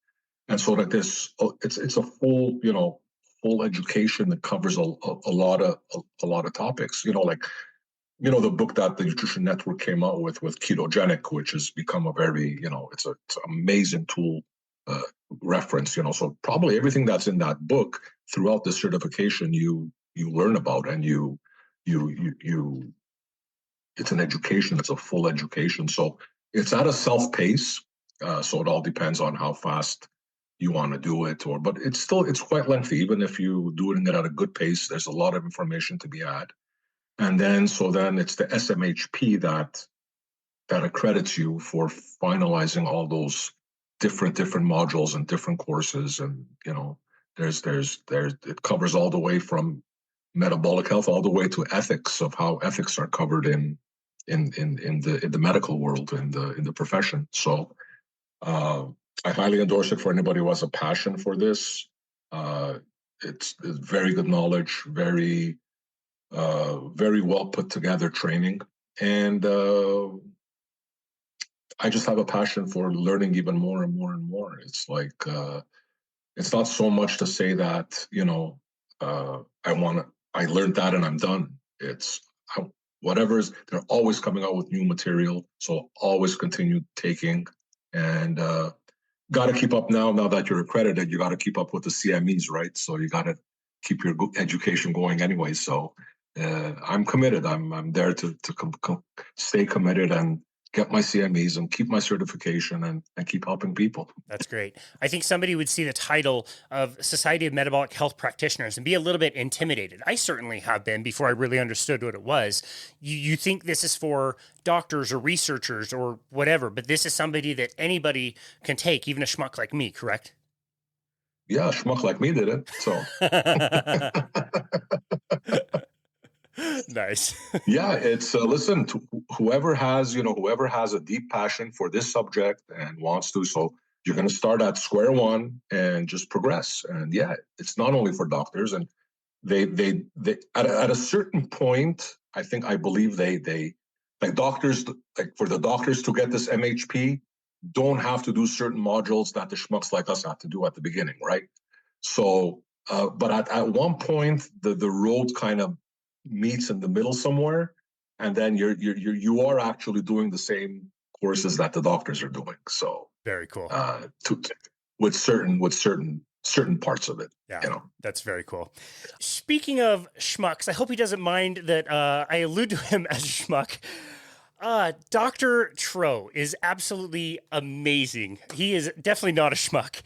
And so that it's a full education that covers a lot of topics. The book that the Nutrition Network came out with Ketogenic, which has become a very, it's an amazing tool, uh, reference. So probably everything that's in that book throughout the certification, you learn about, and you it's an education. It's a full education. So it's at a self pace. So it all depends on how fast you want to do it, but it's quite lengthy. Even if you do it at a good pace, there's a lot of information to be had. And then it's the SMHP that accredits you for finalizing all those different modules and different courses. And there's it covers all the way from metabolic health all the way to ethics, of how ethics are covered in the medical world, in the profession. So I highly endorse it for anybody who has a passion for this. It's very good knowledge, very well put together training, and I just have a passion for learning even more and more and more. It's like it's not so much to say that I learned that and I'm done. It's whatever's, they're always coming out with new material, so always continue taking, and got to keep up. Now that you're accredited, you got to keep up with the CMEs, right? So you got to keep your education going anyway. So I'm committed. I'm there to stay committed and get my CMEs and keep my certification, and keep helping people. That's great. I think somebody would see the title of Society of Metabolic Health Practitioners and be a little bit intimidated. I certainly have been before I really understood what it was. You think this is for doctors or researchers or whatever, but this is somebody that anybody can take, even a schmuck like me, correct? Yeah, a schmuck like me did it. So nice. yeah, it's listen, to whoever has a deep passion for this subject and wants to. So you're going to start at square one and just progress. And yeah, it's not only for doctors, and they at a certain point, I believe they like doctors, like for the doctors to get this MHP, don't have to do certain modules that the schmucks like us have to do at the beginning, right? So, but at one point, the road kind of meets in the middle somewhere, and then you are actually doing the same courses that the doctors are doing. So, Very cool. With certain parts of it, Yeah, that's very cool. Speaking of schmucks, I hope he doesn't mind that I allude to him as a schmuck. Dr. Tro is absolutely amazing. He is definitely not a schmuck.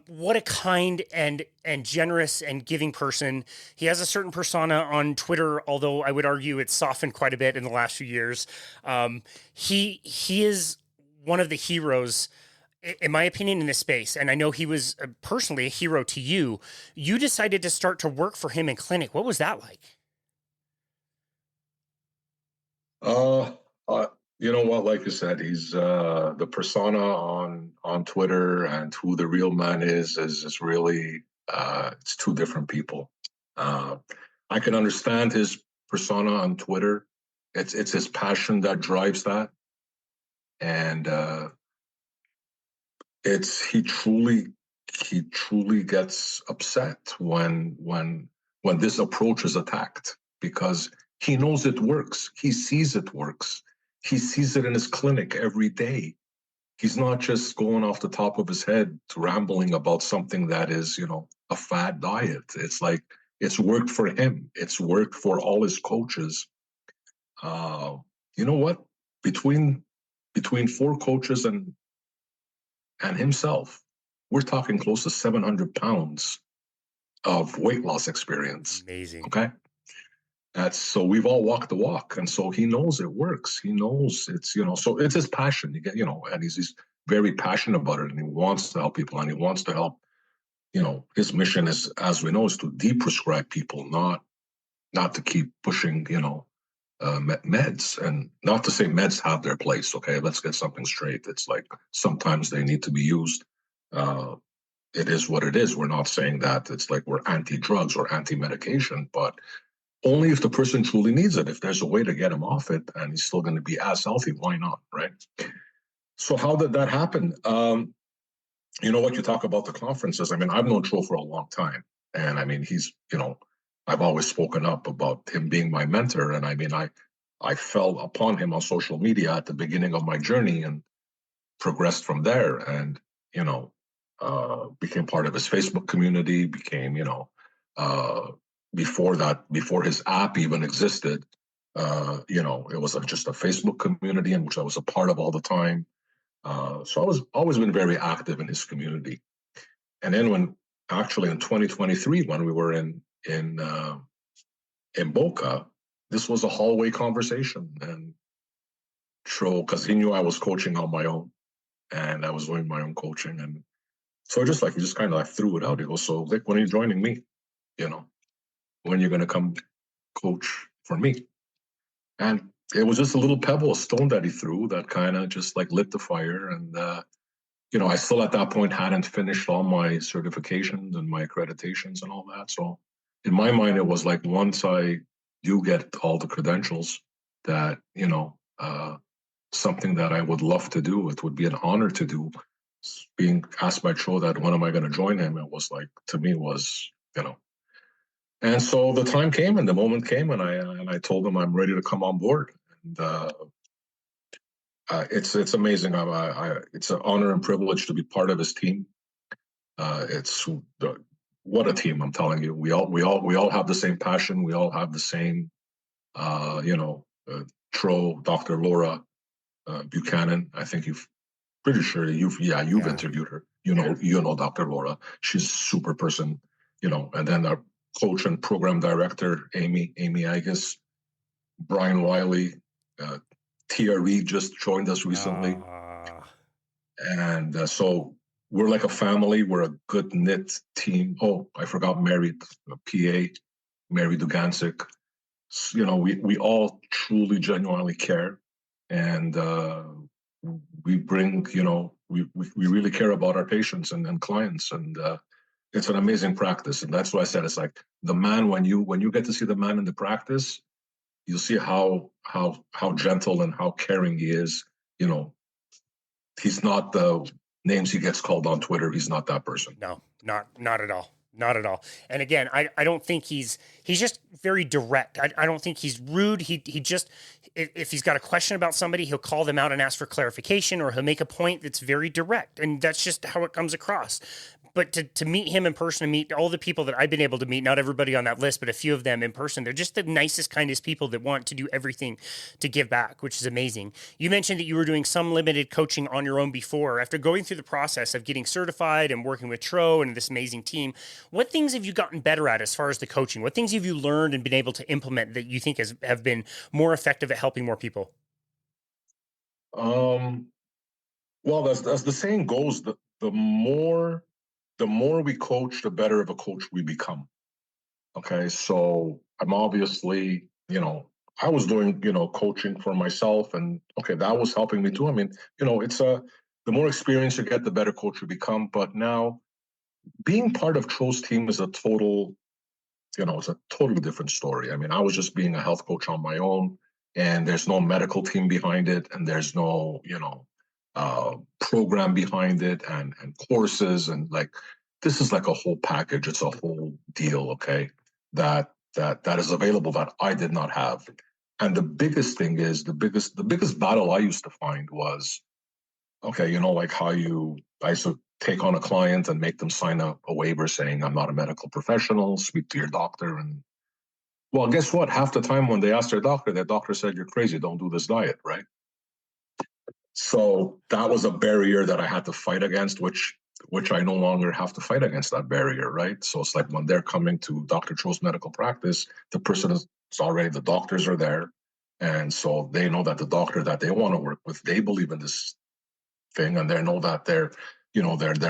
What a kind and generous and giving person. He has a certain persona on Twitter, although I would argue it's softened quite a bit in the last few years. He is one of the heroes, in my opinion, in this space. And I know he was personally a hero to you. You decided to start to work for him in clinic. What was that like? You know what? Like you said, he's the persona on Twitter, and who the real man is really it's two different people. I can understand his persona on Twitter. It's his passion that drives that, and it's he truly gets upset when this approach is attacked, because he knows it works. He sees it works. He sees it in his clinic every day. He's not just going off the top of his head rambling about something that is, a fad diet. It's like, it's worked for him. It's worked for all his coaches. You know what? Between four coaches and himself, we're talking close to 700 pounds of weight loss experience. Amazing. Okay. So we've all walked the walk. And so he knows it works. He knows it's, so it's his passion. You get, and he's very passionate about it, and he wants to help people, and he wants to help, his mission is, as we know, is to deprescribe people, not to keep pushing, meds. And not to say meds have their place. Okay. Let's get something straight. It's like, sometimes they need to be used. It is what it is. We're not saying that it's like we're anti-drugs or anti-medication, but only if the person truly needs it. If there's a way to get him off it and he's still going to be as healthy, why not, right? So how did that happen? You know what, you talk about the conferences. I mean, I've known Tro for a long time. And I mean, he's, I've always spoken up about him being my mentor. And I mean, I fell upon him on social media at the beginning of my journey and progressed from there. And, became part of his Facebook community, became, before his app even existed, it was just a Facebook community in which I was a part of all the time. So I was always been very active in his community. And then actually in 2023, when we were in Boca, this was a hallway conversation, and Tro, because he knew I was coaching on my own, and I was doing my own coaching, and so he just kind of like threw it out. He goes, "So, Vic, when are you joining me? When you're going to come coach for me?" And it was just a little pebble, a stone that he threw that kind of just like lit the fire. And, I still at that point hadn't finished all my certifications and my accreditations and all that. So in my mind, it was like, once I do get all the credentials, that, something that I would love to do, it would be an honor to do. Being asked by Tro that when am I going to join him, it was like, to me was, And so the time came and the moment came, and I told him I'm ready to come on board. And it's amazing. It's an honor and privilege to be part of his team. What a team! I'm telling you, we all have the same passion. We all have the same, Tro, Dr. Laura Buchanan. I think pretty sure you've interviewed her. You know Dr. Laura. She's a super person. And then our coach and program director, Amy Agus, Brian Wiley, Tia Reed just joined us recently. And so we're like a family. We're a good knit team. Oh, I forgot Mary, PA, Mary Dugancic. We all truly, genuinely care. And we bring, we really care about our patients and clients. And it's an amazing practice. And that's why I said, it's like the man, when you get to see the man in the practice, you'll see how gentle and how caring he is, he's not the names he gets called on Twitter. He's not that person. No, not at all. Not at all. And again, I don't think he's just very direct. I don't think he's rude. He just, if he's got a question about somebody, he'll call them out and ask for clarification, or he'll make a point that's very direct. And that's just how it comes across. But to meet him in person, and meet all the people that I've been able to meet, not everybody on that list, but a few of them in person, they're just the nicest, kindest people that want to do everything to give back, which is amazing. You mentioned that you were doing some limited coaching on your own before. After going through the process of getting certified and working with Tro and this amazing team, what things have you gotten better at as far as the coaching? What things have you learned and been able to implement that you think have been more effective at helping more people? Well, as the saying goes, the more we coach, the better of a coach we become. Okay, so I'm obviously, I was doing, coaching for myself, and okay, that was helping me too. I mean, it's the more experience you get, the better coach you become. But now, being part of Tro's team is it's a totally different story. I mean, I was just being a health coach on my own, and there's no medical team behind it, and there's no, program behind it, and courses, and like this is like a whole package. It's a whole deal, okay, that is available that I did not have. And the biggest thing is the biggest battle I used to find was, okay, like how I used to take on a client and make them sign a waiver saying I'm not a medical professional, speak to your doctor. And well, guess what? Half the time when they asked their doctor said, you're crazy, don't do this diet, right? So that was a barrier that I had to fight against, which I no longer have to fight against that barrier, right? So it's like when they're coming to Dr. Cho's medical practice, the person is already, the doctors are there. And so they know that the doctor that they want to work with, they believe in this thing, and they know that their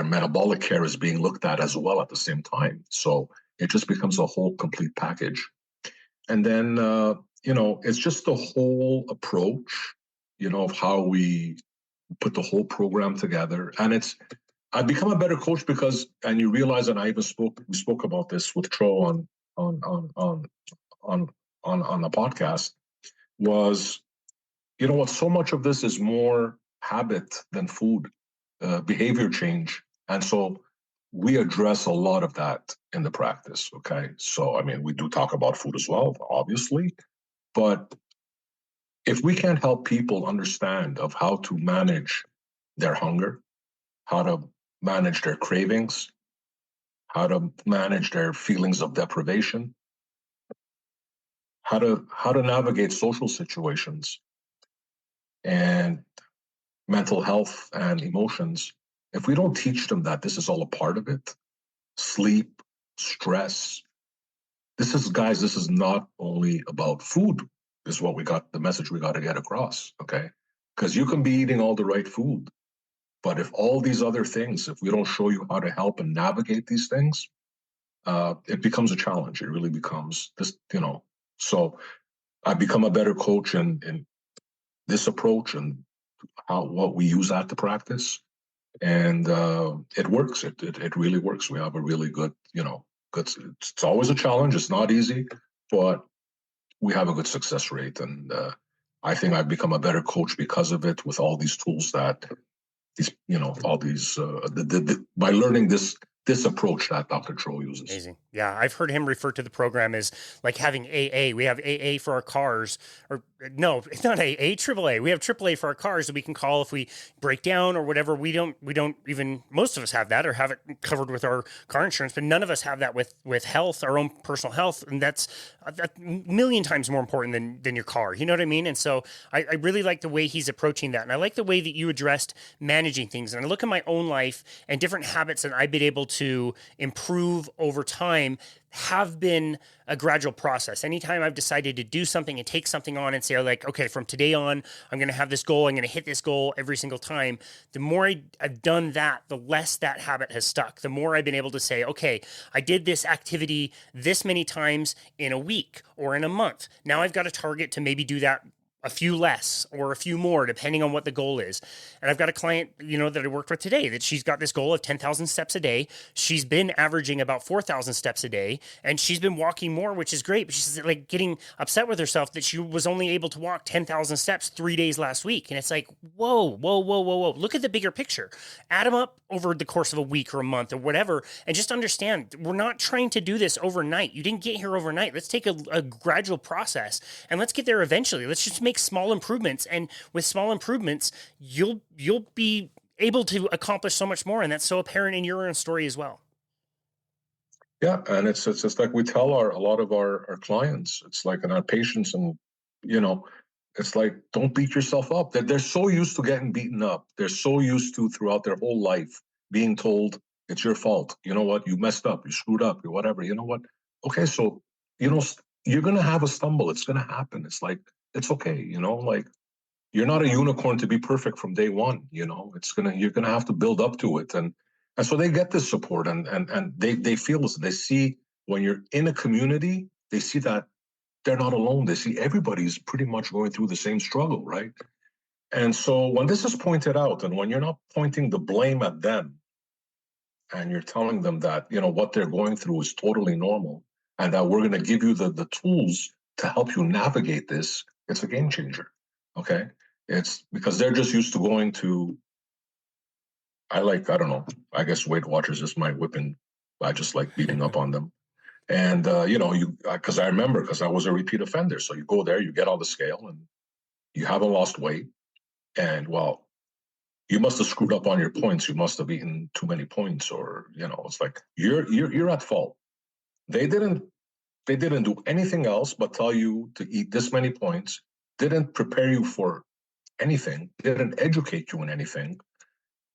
metabolic care is being looked at as well at the same time. So it just becomes a whole complete package. And then it's just the whole approach, of how we put the whole program together. And I've become a better coach because, and you realize, and we spoke about this with Tro on the podcast, was, what, so much of this is more habit than food, behavior change. And so we address a lot of that in the practice. Okay. So, I mean, we do talk about food as well, obviously, but if we can't help people understand of how to manage their hunger, how to manage their cravings, how to manage their feelings of deprivation, how to navigate social situations and mental health and emotions, if we don't teach them that this is all a part of it, sleep, stress, this is not only about food, is what the message we got to get across, okay? Because you can be eating all the right food, but if all these other things, if we don't show you how to help and navigate these things, it becomes a challenge. It really becomes this, So I've become a better coach in this approach and what we use at the practice, and it works. It really works. We have a really good, good. It's always a challenge. It's not easy, but we have a good success rate, and I think I've become a better coach because of it. With all these tools that all these by learning this approach that Dr. Tro uses. Amazing. Yeah, I've heard him refer to the program as like having AA. We have AA for our cars, or no, it's not AA, AAA. We have AAA for our cars that we can call if we break down or whatever. We don't even, most of us have that or have it covered with our car insurance, but none of us have that with health, our own personal health. And that's a million times more important than your car. You know what I mean? And so I really like the way he's approaching that. And I like the way that you addressed managing things. And I look at my own life and different habits that I've been able to improve over time have been a gradual process. Anytime I've decided to do something and take something on and say, like, okay, from today on, I'm going to have this goal. I'm going to hit this goal every single time. The more I've done that, the less that habit has stuck. The more I've been able to say, okay, I did this activity this many times in a week or in a month. Now I've got a target to maybe do that a few less or a few more, depending on what the goal is. And I've got a client, that I worked with today that she's got this goal of 10,000 steps a day. She's been averaging about 4,000 steps a day, and she's been walking more, which is great. But she's like getting upset with herself that she was only able to walk 10,000 steps 3 days last week. And it's like, whoa, whoa, whoa, whoa, whoa. Look at the bigger picture. Add them up over the course of a week or a month or whatever, and just understand we're not trying to do this overnight. You didn't get here overnight. Let's take a gradual process and let's get there eventually. Let's just make small improvements, and with small improvements, you'll be able to accomplish so much more, and that's so apparent in your own story as well. Yeah, and it's just like we tell a lot of our clients, it's like, and our patients, and you know, it's like, don't beat yourself up. They're so used to getting beaten up. They're so used to throughout their whole life being told it's your fault. You know what? You messed up. You screwed up. You whatever. You know what? Okay, so you know you're gonna have a stumble. It's gonna happen. It's like it's okay. Like you're not a unicorn to be perfect from day one. You're gonna have to build up to it, and so they get this support, and they feel this. They see when you're in a community, they see that they're not alone. They see everybody's pretty much going through the same struggle, right? And so when this is pointed out, and when you're not pointing the blame at them, and you're telling them that what they're going through is totally normal, and that we're going to give you the tools to help you navigate this, it's a game changer. Okay, it's because they're just used to going to. I don't know. I guess Weight Watchers is my whipping. I just like beating up on them. And because I remember, because I was a repeat offender. So you go there, you get on the scale, and you haven't lost weight. And well, you must have screwed up on your points. You must have eaten too many points, or it's like you're at fault. They didn't do anything else but tell you to eat this many points. Didn't prepare you for anything. Didn't educate you in anything.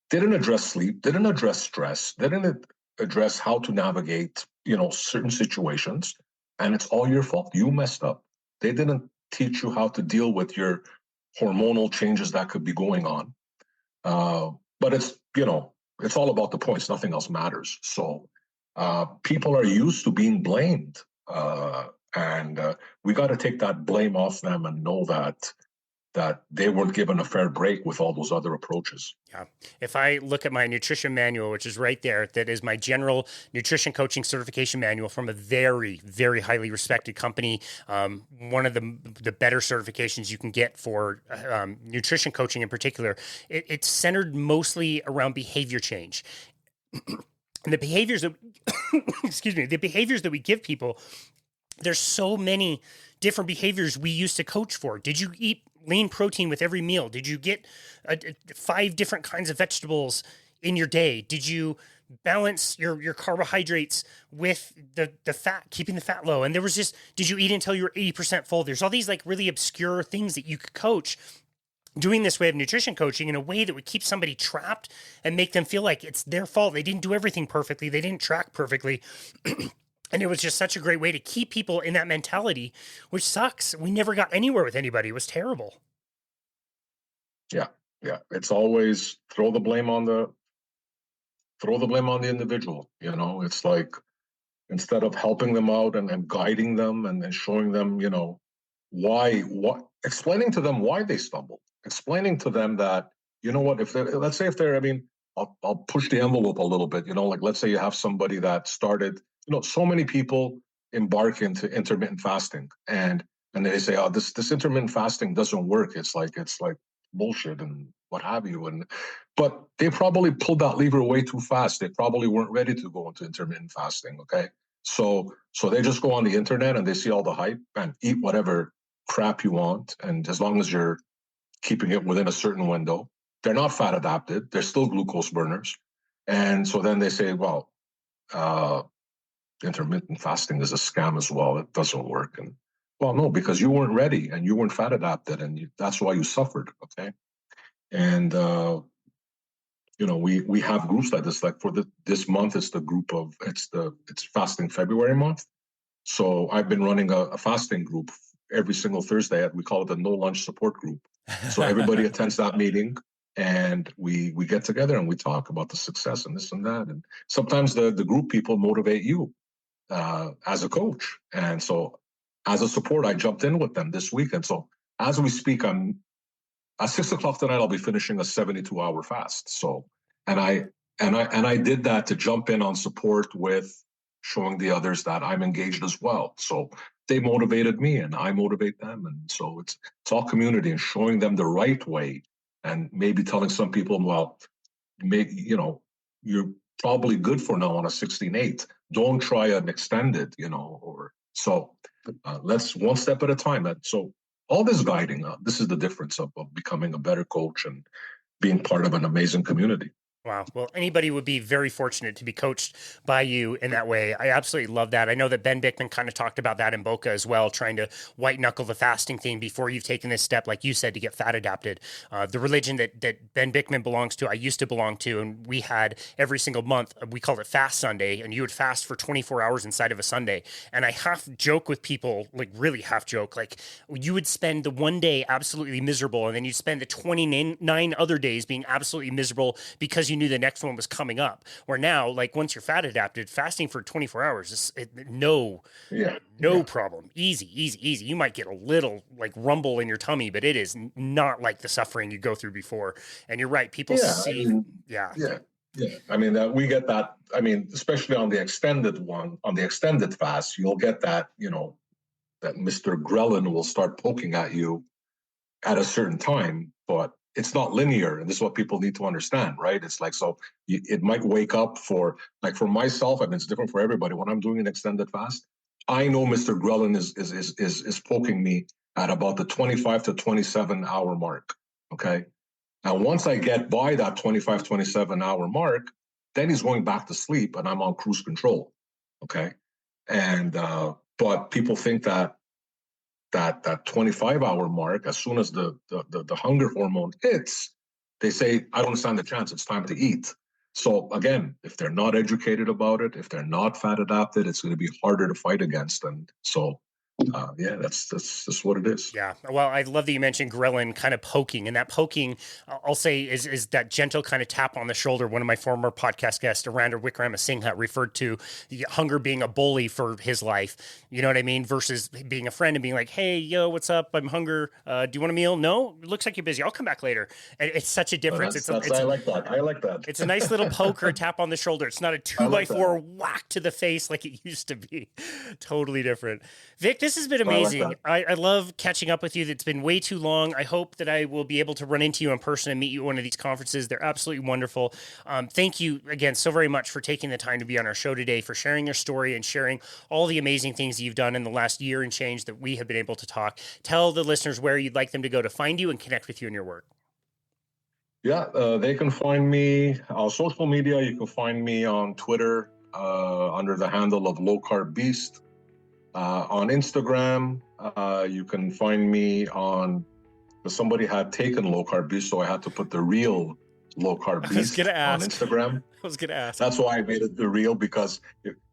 Didn't address sleep. Didn't address stress. Didn't address how to navigate certain situations, and it's all your fault. You messed up. They didn't teach you how to deal with your hormonal changes that could be going on. But it's all about the points. Nothing else matters. So people are used to being blamed, and we got to take that blame off them and know that they weren't given a fair break with all those other approaches. Yeah. If I look at my nutrition manual, which is right there, that is my general nutrition coaching certification manual from a very, very highly respected company. One of the better certifications you can get for nutrition coaching in particular. It's centered mostly around behavior change. And the behaviors that, the behaviors that we give people, there's so many different behaviors we used to coach for. Did you eat lean protein with every meal? Did you get 5 different kinds of vegetables in your day? Did you balance your carbohydrates with the fat, keeping the fat low? And there was just, did you eat until you were 80% full? There's all these like really obscure things that you could coach doing this way of nutrition coaching in a way that would keep somebody trapped and make them feel like it's their fault. They didn't do everything perfectly. They didn't track perfectly. And it was just such a great way to keep people in that mentality, which sucks. We never got anywhere with anybody. It was terrible. Yeah. Yeah. It's always throw the blame on the individual. It's like, instead of helping them out and guiding them and showing them, explaining to them why they stumbled, explaining to them that, let's say if they're, I mean, I'll push the envelope a little bit, like let's say you have somebody that started, so many people embark into intermittent fasting, and they say, oh, this intermittent fasting doesn't work. It's like bullshit and what have you. But they probably pulled that lever way too fast. They probably weren't ready to go into intermittent fasting. Okay. So they just go on the internet and they see all the hype and eat whatever crap you want. And as long as you're keeping it within a certain window, they're not fat adapted. They're still glucose burners. And so then they say, well, intermittent fasting is a scam as well. It doesn't work. And well, no, because you weren't ready and you weren't fat adapted, and that's why you suffered. Okay. And, we have groups like this, like for this month, it's it's fasting February month. So I've been running a fasting group every single Thursday. We call it the no lunch support group. So everybody attends that meeting, and we get together and we talk about the success and this and that. And sometimes the group people motivate you as a coach. And so as a support, I jumped in with them this week. And so as we speak, I'm at 6 o'clock tonight. I'll be finishing a 72-hour fast. So, and I did that to jump in on support with showing the others that I'm engaged as well. So they motivated me, and I motivate them, and so it's all community and showing them the right way, and maybe telling some people, well, maybe you're probably good for now on a 16/8. Don't try an extended, or so. Let's one step at a time. So all this guiding, this is the difference of becoming a better coach and being part of an amazing community. Wow. Well, anybody would be very fortunate to be coached by you in that way. I absolutely love that. I know that Ben Bickman kind of talked about that in Boca as well, trying to white knuckle the fasting thing before you've taken this step, like you said, to get fat adapted. The religion that Ben Bickman belongs to, I used to belong to, and we had every single month, we called it Fast Sunday, and you would fast for 24 hours inside of a Sunday. And I half joke with people, like really half joke, like you would spend the one day absolutely miserable, and then you'd spend the 29 other days being absolutely miserable because you knew the next one was coming up. Where now, like once you're fat adapted, fasting for 24 hours is no problem. Easy. You might get a little like rumble in your tummy, but it is not like the suffering you go through before. And you're right. People see. Yeah. I mean, we get that. I mean, especially on the extended fast, you'll get that, that Mr. Grelin will start poking at you at a certain time, but it's not linear, and this is what people need to understand, right? It's like, so it might wake up for myself. I mean, it's different for everybody. When I'm doing an extended fast, I know Mr. Grelin is poking me at about the 25 to 27 hour mark. Okay, now once I get by that 25, 27 hour mark, then he's going back to sleep, and I'm on cruise control. Okay, and but people think that 25-hour mark, as soon as the hunger hormone hits, they say, I don't stand a chance, it's time to eat. So again, if they're not educated about it, if they're not fat adapted, it's going to be harder to fight against. And so that's what it is. Yeah. Well, I love that you mentioned ghrelin kind of poking, and that poking, I'll say, is that gentle kind of tap on the shoulder. One of my former podcast guests, Aranda Wickramasinghe, referred to the hunger being a bully for his life. You know what I mean? Versus being a friend and being like, hey, yo, what's up? I'm hungry. Do you want a meal? No, it looks like you're busy. I'll come back later. And it's such a difference. I like that. I like that. It's a nice little poke or a tap on the shoulder. It's not a 2x4 whack to the face like it used to be. Totally different. Vic, this has been amazing. I love catching up with you. It's been way too long. I hope that I will be able to run into you in person and meet you at one of these conferences. They're absolutely wonderful. Thank you again so very much for taking the time to be on our show today, for sharing your story and sharing all the amazing things that you've done in the last year and change that we have been able to talk. Tell the listeners where you'd like them to go to find you and connect with you in your work. Yeah, they can find me on social media. You can find me on Twitter under the handle of Low Carb Beast. On Instagram, you can find me on. Somebody had taken Low Carb Beast, so I had to put the real Low Carb Beast on Instagram. I was gonna ask. That's why I made it the real, because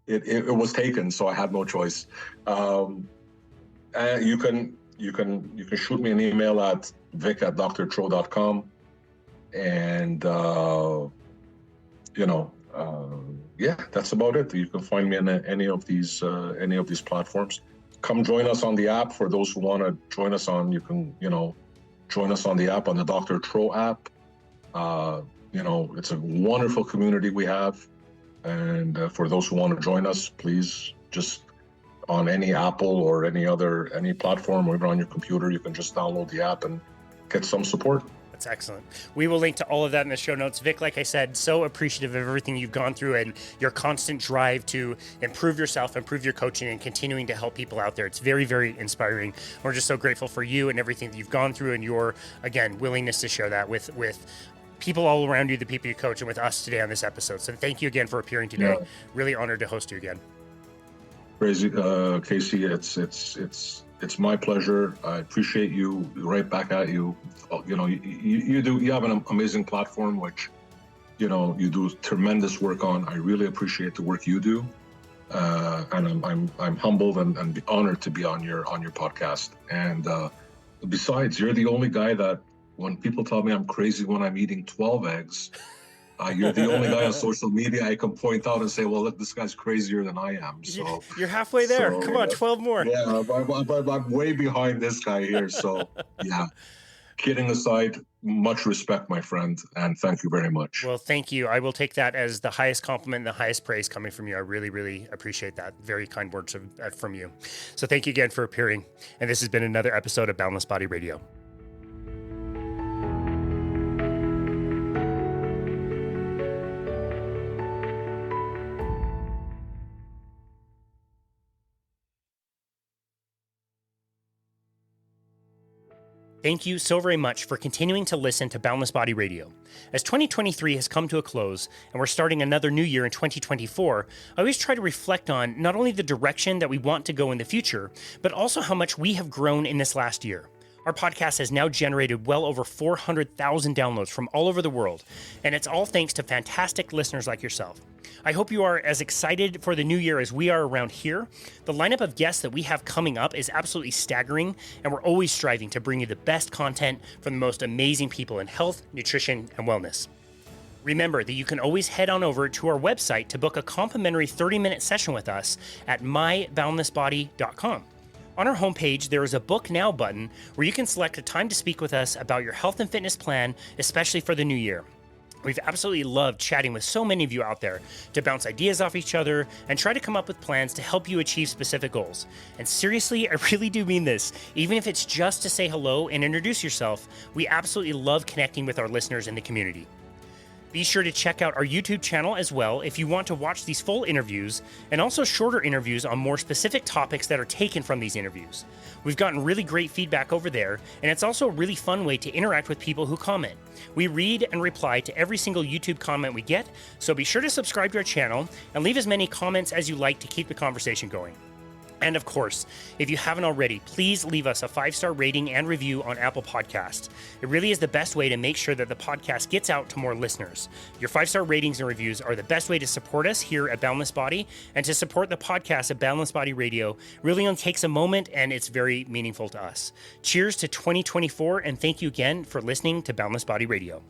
it was taken, so I had no choice. And you can shoot me an email at vic@drtro.com, and yeah, that's about it. You can find me on any of these platforms. Come join us on the app. For those who want to join us on, you can join us on the app, on the Dr. Tro app. It's a wonderful community we have, and for those who want to join us, please just on any Apple or any platform, or even on your computer, you can just download the app and get some support. That's excellent. We will link to all of that in the show notes. Vic, like I said, so appreciative of everything you've gone through and your constant drive to improve yourself, improve your coaching, and continuing to help people out there. It's very, very inspiring. We're just so grateful for you and everything that you've gone through, and your, again, willingness to share that with people all around you, the people you coach, and with us today on this episode. So thank you again for appearing today. Yeah. Really honored to host you again. Crazy, Casey. It's my pleasure. I appreciate you. Right back at you. You have an amazing platform, which you do tremendous work on. I really appreciate the work you do, and I'm humbled and honored to be on your podcast. And besides, you're the only guy that, when people tell me I'm crazy when I'm eating 12 eggs, You're the only guy on social media I can point out and say, well, look, this guy's crazier than I am. So You're halfway there. Come on, 12 more. Yeah, I'm way behind this guy here. So yeah, kidding aside, much respect, my friend, and thank you very much. Well, thank you. I will take that as the highest compliment and the highest praise coming from you. I really, really appreciate that. Very kind words from you. So thank you again for appearing. And this has been another episode of Boundless Body Radio. Thank you so very much for continuing to listen to Boundless Body Radio. As 2023 has come to a close and we're starting another new year in 2024, I always try to reflect on not only the direction that we want to go in the future, but also how much we have grown in this last year. Our podcast has now generated well over 400,000 downloads from all over the world, and it's all thanks to fantastic listeners like yourself. I hope you are as excited for the new year as we are around here. The lineup of guests that we have coming up is absolutely staggering, and we're always striving to bring you the best content from the most amazing people in health, nutrition, and wellness. Remember that you can always head on over to our website to book a complimentary 30-minute session with us at myboundlessbody.com. On our homepage, there is a Book Now button where you can select a time to speak with us about your health and fitness plan, especially for the new year. We've absolutely loved chatting with so many of you out there to bounce ideas off each other and try to come up with plans to help you achieve specific goals. And seriously, I really do mean this. Even if it's just to say hello and introduce yourself, we absolutely love connecting with our listeners in the community. Be sure to check out our YouTube channel as well if you want to watch these full interviews and also shorter interviews on more specific topics that are taken from these interviews. We've gotten really great feedback over there, and it's also a really fun way to interact with people who comment. We read and reply to every single YouTube comment we get, so be sure to subscribe to our channel and leave as many comments as you like to keep the conversation going. And of course, if you haven't already, please leave us a 5-star rating and review on Apple Podcasts. It really is the best way to make sure that the podcast gets out to more listeners. Your 5-star ratings and reviews are the best way to support us here at Boundless Body, and to support the podcast at Boundless Body Radio really only takes a moment, and it's very meaningful to us. Cheers to 2024, and thank you again for listening to Boundless Body Radio.